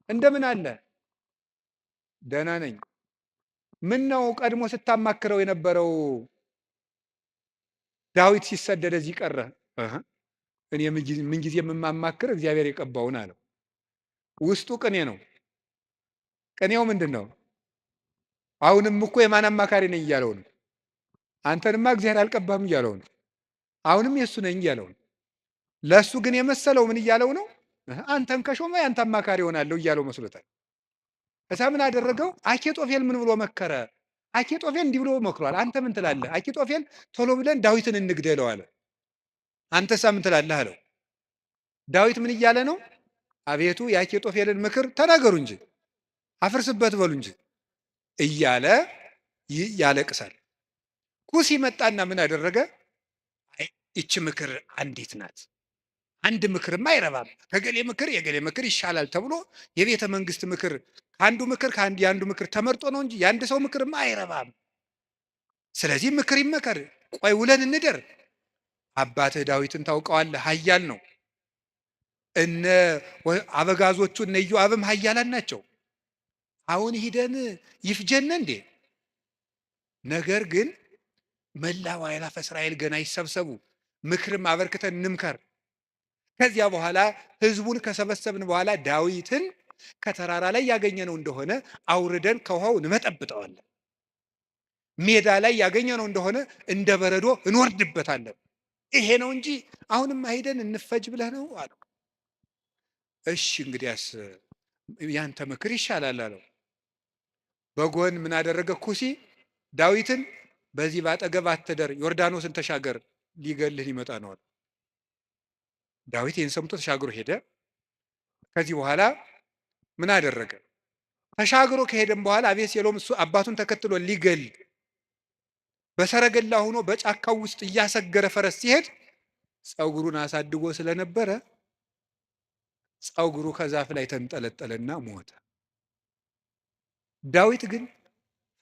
እንደምን አለ? ደህና ነኝ። ምን ነው ቀድሞ ስታማክረው የነበረው ዳዊት ሲሰደድ እዚህ ቀረ? እኔ ምን ጊዜ የማማክር እግዚአብሔር የቀባውን አለው። ውስጡ ቅኔ ነው። ቅኔው ምንድን ነው? አሁንም እኮ የማን አማካሪ ነኝ እያለው ነው። አንተንማ እግዚአብሔር አልቀባም እያለው ነው። አሁንም የእሱ ነኝ እያለው ነው። ለእሱ ግን የመሰለው ምን እያለው ነው? አንተን ከሾመ ያንተ አማካሪ ሆናለሁ እያለው መስሎታል። እዛ ምን አደረገው? አኪጦፌል ምን ብሎ መከረ? አኪጦፌል እንዲህ ብሎ መክሯል። አንተ ምን ትላለህ? አኪጦፌል ቶሎ ብለን ዳዊትን እንግደለው አለ። አንተሳ ምን ትላለህ አለው። ዳዊት ምን እያለ ነው? አቤቱ የአኪጦፌልን ምክር ተናገሩ እንጂ አፍርስበት በሉ እንጂ እያለ ያለቅሳል። ኩሲ መጣና ምን አደረገ? ይቺ ምክር አንዲት ናት፣ አንድ ምክርማ አይረባም፣ ከገሌ ምክር የገሌ ምክር ይሻላል ተብሎ የቤተ መንግስት ምክር የአንዱ ምክር ተመርጦ ነው እንጂ የአንድ ሰው ምክርማ አይረባም። ስለዚህ ምክር ይመከር፣ ቆይ ውለን እንደር። አባትህ ዳዊትን ታውቀዋለህ፣ ኃያል ነው። እነ አበጋዞቹ እነ ኢዮአብም ኃያላን ናቸው። አሁን ሂደን ይፍጀነ እንዴ? ነገር ግን መላው አእላፈ እስራኤል ገና ይሰብሰቡ፣ ምክርም አበርክተን እንምከር። ከዚያ በኋላ ህዝቡን ከሰበሰብን በኋላ ዳዊትን ከተራራ ላይ ያገኘነው እንደሆነ አውርደን ከውሃው እንመጠብጠዋለን፣ ሜዳ ላይ ያገኘነው እንደሆነ እንደ በረዶ እንወርድበታለን። ይሄ ነው እንጂ አሁንም ሄደን እንፈጅ ብለህ ነው አለው። እሺ እንግዲያስ ያንተ ምክር ይሻላል አለው። በጎን ምን አደረገ? ኩሲ ዳዊትን በዚህ ባጠገብ አትደር፣ ዮርዳኖስን ተሻገር፣ ሊገልህ ሊመጣ ነው አለ። ዳዊት ይህን ሰምቶ ተሻግሮ ሄደ። ከዚህ በኋላ ምን አደረገ? ተሻግሮ ከሄደም በኋላ አቤሴሎም እሱ አባቱን ተከትሎ ሊገል በሰረገላ ሆኖ በጫካው ውስጥ እያሰገረ ፈረስ ሲሄድ ፀጉሩን አሳድጎ ስለነበረ ፀጉሩ ከዛፍ ላይ ተንጠለጠለና ሞተ። ዳዊት ግን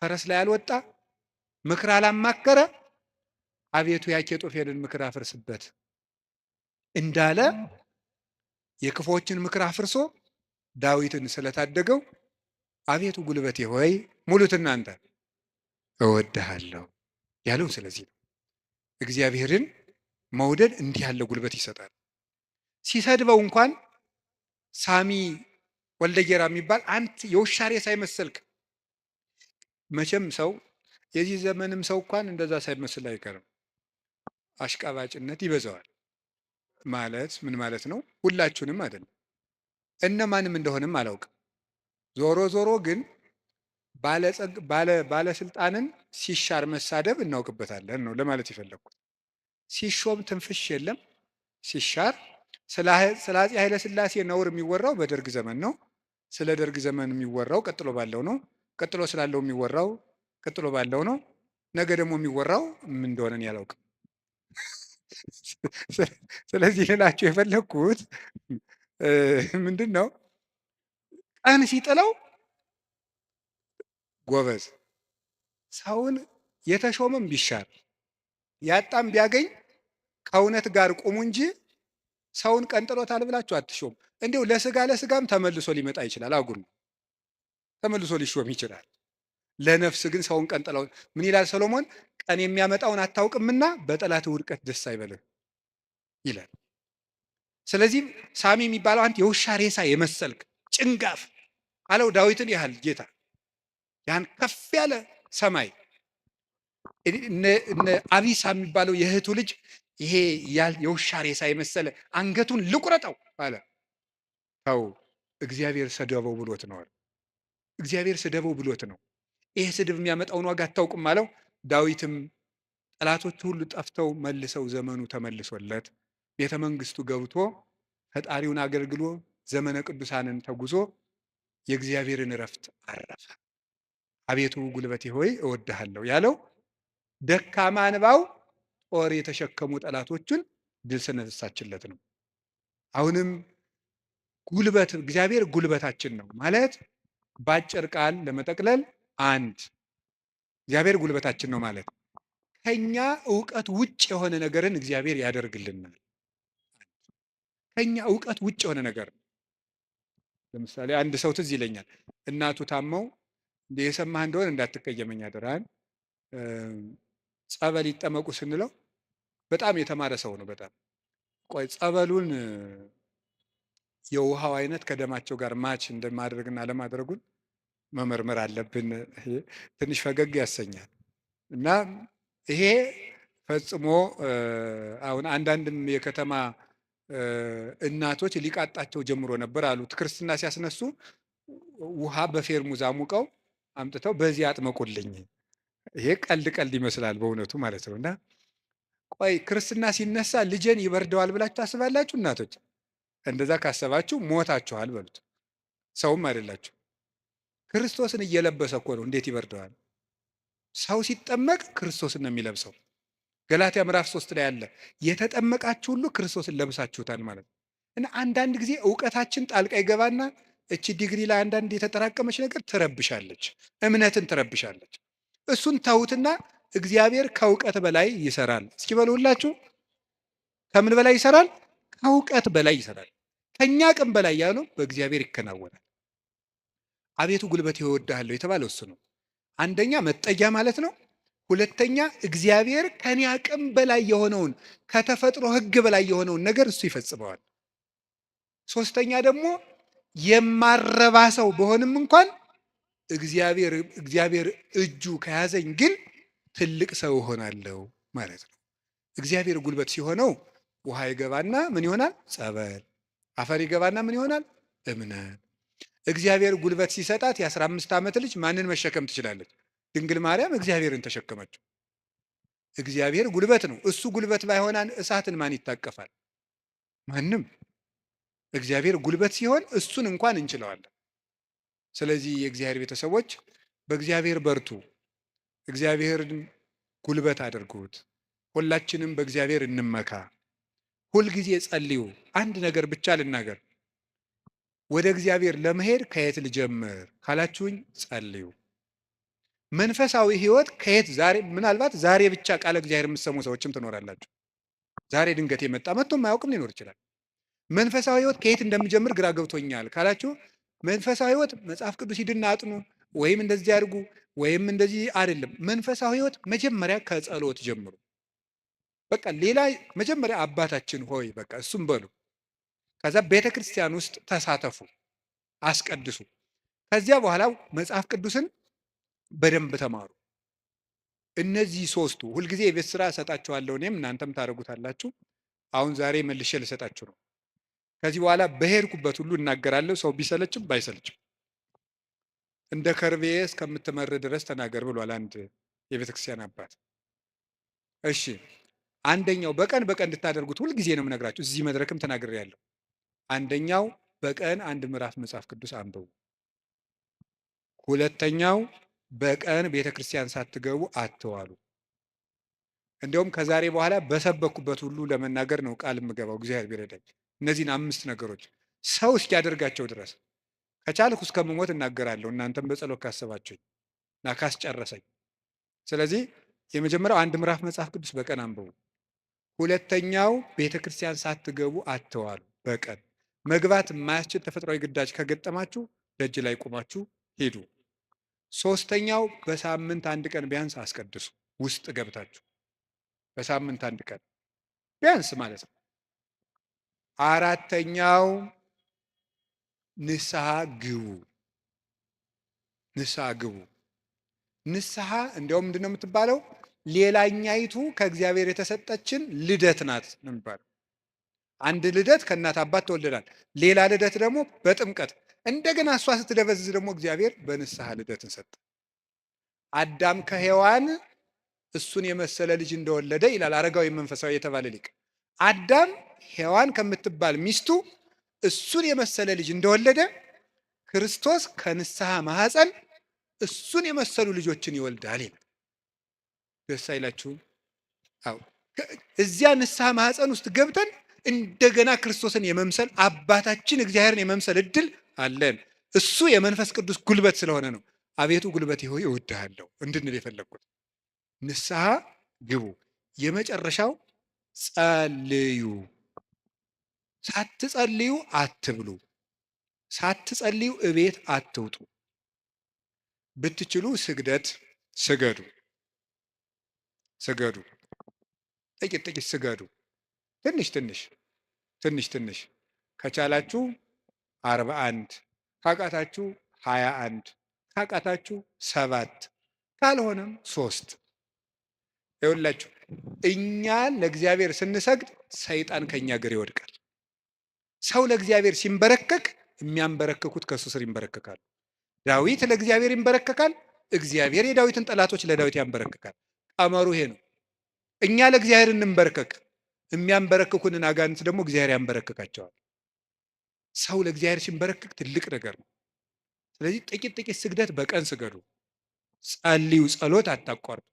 ፈረስ ላይ አልወጣ፣ ምክር አላማከረ። አቤቱ የአኪጦፌልን ምክር አፍርስበት እንዳለ የክፎችን ምክር አፍርሶ ዳዊትን ስለታደገው አቤቱ ጉልበቴ ሆይ ሙሉት እናንተ እወድሃለሁ ያለው ስለዚህ ነው። እግዚአብሔርን መውደድ እንዲህ ያለ ጉልበት ይሰጣል። ሲሰድበው እንኳን ሳሚ ወልደጌራ የሚባል አንተ የውሻ ሬሳ ሳይመስልክ፣ መቼም ሰው የዚህ ዘመንም ሰው እንኳን እንደዛ ሳይመስል አይቀርም። አሽቃባጭነት ይበዛዋል። ማለት ምን ማለት ነው? ሁላችሁንም አይደለም፣ እነማንም እንደሆነም አላውቅም። ዞሮ ዞሮ ግን ባለስልጣንን ሲሻር መሳደብ እናውቅበታለን ነው ለማለት የፈለግኩት። ሲሾም ትንፍሽ የለም። ሲሻር ስለ አፄ ኃይለ ሥላሴ ነውር የሚወራው በደርግ ዘመን ነው። ስለ ደርግ ዘመን የሚወራው ቀጥሎ ባለው ነው። ቀጥሎ ስላለው የሚወራው ቀጥሎ ባለው ነው። ነገ ደግሞ የሚወራው ምን እንደሆነ ያላውቅም። ስለዚህ ልላችሁ የፈለግኩት ምንድን ነው፣ ቀን ሲጥለው ጎበዝ ሰውን የተሾመም ቢሻር ያጣም ቢያገኝ ከእውነት ጋር ቁሙ እንጂ ሰውን ቀንጥሎታል ብላችሁ አትሾም። እንዲሁ ለስጋም ተመልሶ ሊመጣ ይችላል። አጉል ተመልሶ ሊሾም ይችላል። ለነፍስ ግን ሰውን ቀንጥለው ምን ይላል ሰሎሞን? ቀን የሚያመጣውን አታውቅምና በጠላት ውድቀት ደስ አይበልህ ይላል። ስለዚህ ሳሚ የሚባለው አንተ የውሻ ሬሳ የመሰልክ ጭንጋፍ አለው ዳዊትን ያህል ጌታ ያን ከፍ ያለ ሰማይ እነ አቢሳ የሚባለው የእህቱ ልጅ ይሄ የውሻ ሬሳ የመሰለ አንገቱን ልቁረጠው አለ። ተው እግዚአብሔር ሰደበው ብሎት ነው። እግዚአብሔር ስደበው ብሎት ነው። ይሄ ስድብ የሚያመጣውን ዋጋ አታውቅም አለው። ዳዊትም ጠላቶቹ ሁሉ ጠፍተው መልሰው ዘመኑ ተመልሶለት ቤተ መንግስቱ ገብቶ ፈጣሪውን አገልግሎ ዘመነ ቅዱሳንን ተጉዞ የእግዚአብሔርን እረፍት አረፈ። አቤቱ ጉልበቴ ሆይ እወድሃለሁ ያለው ደካማ እንባው ጦር የተሸከሙ ጠላቶቹን ድል ስለነሳችለት ነው። አሁንም ጉልበት እግዚአብሔር ጉልበታችን ነው ማለት በአጭር ቃል ለመጠቅለል አንድ እግዚአብሔር ጉልበታችን ነው ማለት ከኛ እውቀት ውጭ የሆነ ነገርን እግዚአብሔር ያደርግልናል። ከኛ እውቀት ውጭ የሆነ ነገር ለምሳሌ አንድ ሰው ትዝ ይለኛል። እናቱ ታመው የሰማህ እንደሆነ እንዳትቀየመኝ አደራህን ጸበል ይጠመቁ ስንለው በጣም የተማረ ሰው ነው። በጣም ቆይ ጸበሉን የውሃው አይነት ከደማቸው ጋር ማች እንደማድረግና ለማድረጉን መመርመር አለብን። ትንሽ ፈገግ ያሰኛል። እና ይሄ ፈጽሞ አሁን አንዳንድም የከተማ እናቶች ሊቃጣቸው ጀምሮ ነበር አሉት። ክርስትና ሲያስነሱ ውሃ በፌርሙዝ አሙቀው አምጥተው በዚህ አጥመቁልኝ። ይሄ ቀልድ ቀልድ ይመስላል በእውነቱ ማለት ነው። እና ቆይ ክርስትና ሲነሳ ልጄን ይበርደዋል ብላችሁ ታስባላችሁ? እናቶች እንደዛ ካሰባችሁ ሞታችኋል በሉት። ሰውም አይደላችሁ። ክርስቶስን እየለበሰ እኮ ነው። እንዴት ይበርደዋል? ሰው ሲጠመቅ ክርስቶስን ነው የሚለብሰው። ገላትያ ምዕራፍ 3 ላይ ያለ የተጠመቃችሁ ሁሉ ክርስቶስን ለብሳችሁታል ማለት ነው። እና አንዳንድ ጊዜ እውቀታችን ጣልቃ ይገባና እቺ ዲግሪ ላይ አንዳንድ የተጠራቀመች ነገር ትረብሻለች፣ እምነትን ትረብሻለች። እሱን ተውትና እግዚአብሔር ከእውቀት በላይ ይሰራል። እስኪ በሉ ሁላችሁ፣ ከምን በላይ ይሰራል? ከእውቀት በላይ ይሰራል። ከኛ አቅም በላይ ያለው በእግዚአብሔር ይከናወናል። አቤቱ ጉልበቴ እወድሃለሁ የተባለው እሱ ነው። አንደኛ መጠጊያ ማለት ነው። ሁለተኛ እግዚአብሔር ከኔ አቅም በላይ የሆነውን ከተፈጥሮ ሕግ በላይ የሆነውን ነገር እሱ ይፈጽመዋል። ሶስተኛ ደግሞ የማረባ ሰው በሆንም እንኳን እግዚአብሔር እጁ ከያዘኝ ግን ትልቅ ሰው እሆናለሁ ማለት ነው። እግዚአብሔር ጉልበት ሲሆነው ውሃ ይገባና ምን ይሆናል? ጸበል። አፈር ይገባና ምን ይሆናል? እምነት። እግዚአብሔር ጉልበት ሲሰጣት የ15 ዓመት ልጅ ማንን መሸከም ትችላለች? ድንግል ማርያም እግዚአብሔርን ተሸከመችው። እግዚአብሔር ጉልበት ነው። እሱ ጉልበት ባይሆናን እሳትን ማን ይታቀፋል? ማንም። እግዚአብሔር ጉልበት ሲሆን እሱን እንኳን እንችለዋለን። ስለዚህ የእግዚአብሔር ቤተሰቦች በእግዚአብሔር በርቱ፣ እግዚአብሔርን ጉልበት አድርጉት። ሁላችንም በእግዚአብሔር እንመካ። ሁልጊዜ ጸልዩ። አንድ ነገር ብቻ ልናገር፣ ወደ እግዚአብሔር ለመሄድ ከየት ልጀምር ካላችሁኝ ጸልዩ። መንፈሳዊ ሕይወት ከየት ዛሬ ምናልባት ዛሬ ብቻ ቃለ እግዚአብሔር የምትሰሙ ሰዎችም ትኖራላችሁ። ዛሬ ድንገት የመጣ መጥቶ የማያውቅም ሊኖር ይችላል። መንፈሳዊ ሕይወት ከየት እንደምጀምር ግራ ገብቶኛል ካላችሁ መንፈሳዊ ሕይወት መጽሐፍ ቅዱስ ሂድና አጥኑ ወይም እንደዚህ አድርጉ ወይም እንደዚህ አይደለም። መንፈሳዊ ሕይወት መጀመሪያ ከጸሎት ጀምሩ። በቃ ሌላ መጀመሪያ አባታችን ሆይ በቃ እሱም በሉ። ከዛ ቤተ ክርስቲያን ውስጥ ተሳተፉ፣ አስቀድሱ። ከዚያ በኋላ መጽሐፍ ቅዱስን በደንብ ተማሩ። እነዚህ ሶስቱ ሁልጊዜ የቤት ስራ እሰጣችኋለሁ፣ እኔም እናንተም ታደርጉታላችሁ። አሁን ዛሬ መልሼ ልሰጣችሁ ነው። ከዚህ በኋላ በሄድኩበት ሁሉ እናገራለሁ፣ ሰው ቢሰለችም ባይሰለችም። እንደ ከርቤ እስከምትመር ድረስ ተናገር ብሏል አንድ የቤተ ክርስቲያን አባት። እሺ፣ አንደኛው በቀን እንድታደርጉት ሁልጊዜ ነው የምነግራችሁ። እዚህ መድረክም ተናግሬያለሁ። አንደኛው በቀን አንድ ምዕራፍ መጽሐፍ ቅዱስ አንብቡ። ሁለተኛው በቀን ቤተ ክርስቲያን ሳትገቡ አትዋሉ። እንዲሁም ከዛሬ በኋላ በሰበኩበት ሁሉ ለመናገር ነው ቃል የምገባው እግዚአብሔር ቢረዳኝ። እነዚህን 5 ነገሮች ሰው እስኪያደርጋቸው ድረስ ከቻልኩ እስከምሞት እናገራለሁ። እናንተም በጸሎት ካሰባችሁኝ እና ካስጨረሰኝ። ስለዚህ የመጀመሪያው አንድ ምዕራፍ መጽሐፍ ቅዱስ በቀን አንብቡ። ሁለተኛው ቤተ ክርስቲያን ሳትገቡ አትዋሉ። በቀን መግባት የማያስችል ተፈጥሯዊ ግዳጅ ከገጠማችሁ ደጅ ላይ ቆማችሁ ሂዱ። ሶስተኛው በሳምንት አንድ ቀን ቢያንስ አስቀድሱ። ውስጥ ገብታችሁ በሳምንት አንድ ቀን ቢያንስ ማለት ነው። አራተኛው ንስሐ ግቡ። ንስሐ ግቡ። ንስሐ እንዲያውም ምንድን ነው የምትባለው? ሌላኛይቱ ከእግዚአብሔር የተሰጠችን ልደት ናት ነው የሚባለው። አንድ ልደት ከእናት አባት ተወልደናል። ሌላ ልደት ደግሞ በጥምቀት እንደገና እሷ ስትደበዝዝ ደግሞ እግዚአብሔር በንስሐ ልደትን ሰጠ። አዳም ከሔዋን እሱን የመሰለ ልጅ እንደወለደ ይላል አረጋዊ መንፈሳዊ የተባለ ሊቅ። አዳም ሔዋን ከምትባል ሚስቱ እሱን የመሰለ ልጅ እንደወለደ ክርስቶስ ከንስሐ ማህፀን እሱን የመሰሉ ልጆችን ይወልዳል ይላል። ደስ አይላችሁም? አዎ። እዚያ ንስሐ ማህፀን ውስጥ ገብተን እንደገና ክርስቶስን የመምሰል አባታችን እግዚአብሔርን የመምሰል እድል አለን። እሱ የመንፈስ ቅዱስ ጉልበት ስለሆነ ነው አቤቱ ጉልበቴ ሆይ እወድሃለሁ እንድንል የፈለግኩት። ንስሐ ግቡ። የመጨረሻው ጸልዩ። ሳትጸልዩ አትብሉ። ሳትጸልዩ እቤት አትውጡ። ብትችሉ ስግደት ስገዱ። ስገዱ። ጥቂት ጥቂት ስገዱ። ትንሽ ትንሽ ትንሽ ትንሽ ከቻላችሁ 41 ካቃታችሁ 21 ካቃታችሁ 7 ካልሆነም 3። ይኸውላችሁ እኛ ለእግዚአብሔር ስንሰግድ ሰይጣን ከኛ እግር ይወድቃል። ሰው ለእግዚአብሔር ሲንበረከክ የሚያንበረክኩት ከእሱ ስር ይንበረከካሉ። ዳዊት ለእግዚአብሔር ይንበረከካል፣ እግዚአብሔር የዳዊትን ጠላቶች ለዳዊት ያንበረክካል። ቀመሩ ይሄ ነው። እኛ ለእግዚአብሔር እንንበረከክ፣ የሚያንበረክኩንን አጋንንት ደግሞ እግዚአብሔር ያንበረክካቸዋል። ሰው ለእግዚአብሔር ሲንበረከክ ትልቅ ነገር ነው። ስለዚህ ጥቂት ጥቂት ስግደት በቀን ስገዱ። ጸልዩ። ጸሎት አታቋርጡ።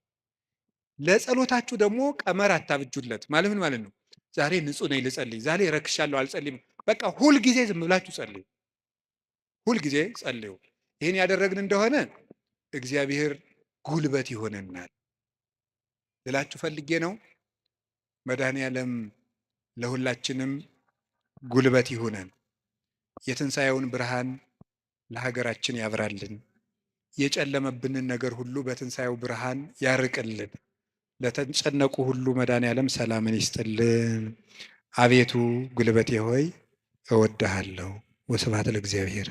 ለጸሎታችሁ ደግሞ ቀመር አታብጁለት። ማለት ምን ማለት ነው? ዛሬ ንጹህ ነኝ ልጸልይ፣ ዛሬ ረክሻለሁ አልጸልይም። በቃ ሁልጊዜ ዝም ብላችሁ ጸልዩ። ሁልጊዜ ጸልዩ። ይህን ያደረግን እንደሆነ እግዚአብሔር ጉልበት ይሆነናል ልላችሁ ፈልጌ ነው። መድኃኔዓለም ለሁላችንም ጉልበት ይሆነን። የትንሣኤውን ብርሃን ለሀገራችን ያብራልን። የጨለመብንን ነገር ሁሉ በትንሣኤው ብርሃን ያርቅልን። ለተጨነቁ ሁሉ መድኃኔዓለም ሰላምን ይስጥልን። አቤቱ ጉልበቴ ሆይ እወድሃለሁ። ወስብሐት ለእግዚአብሔር።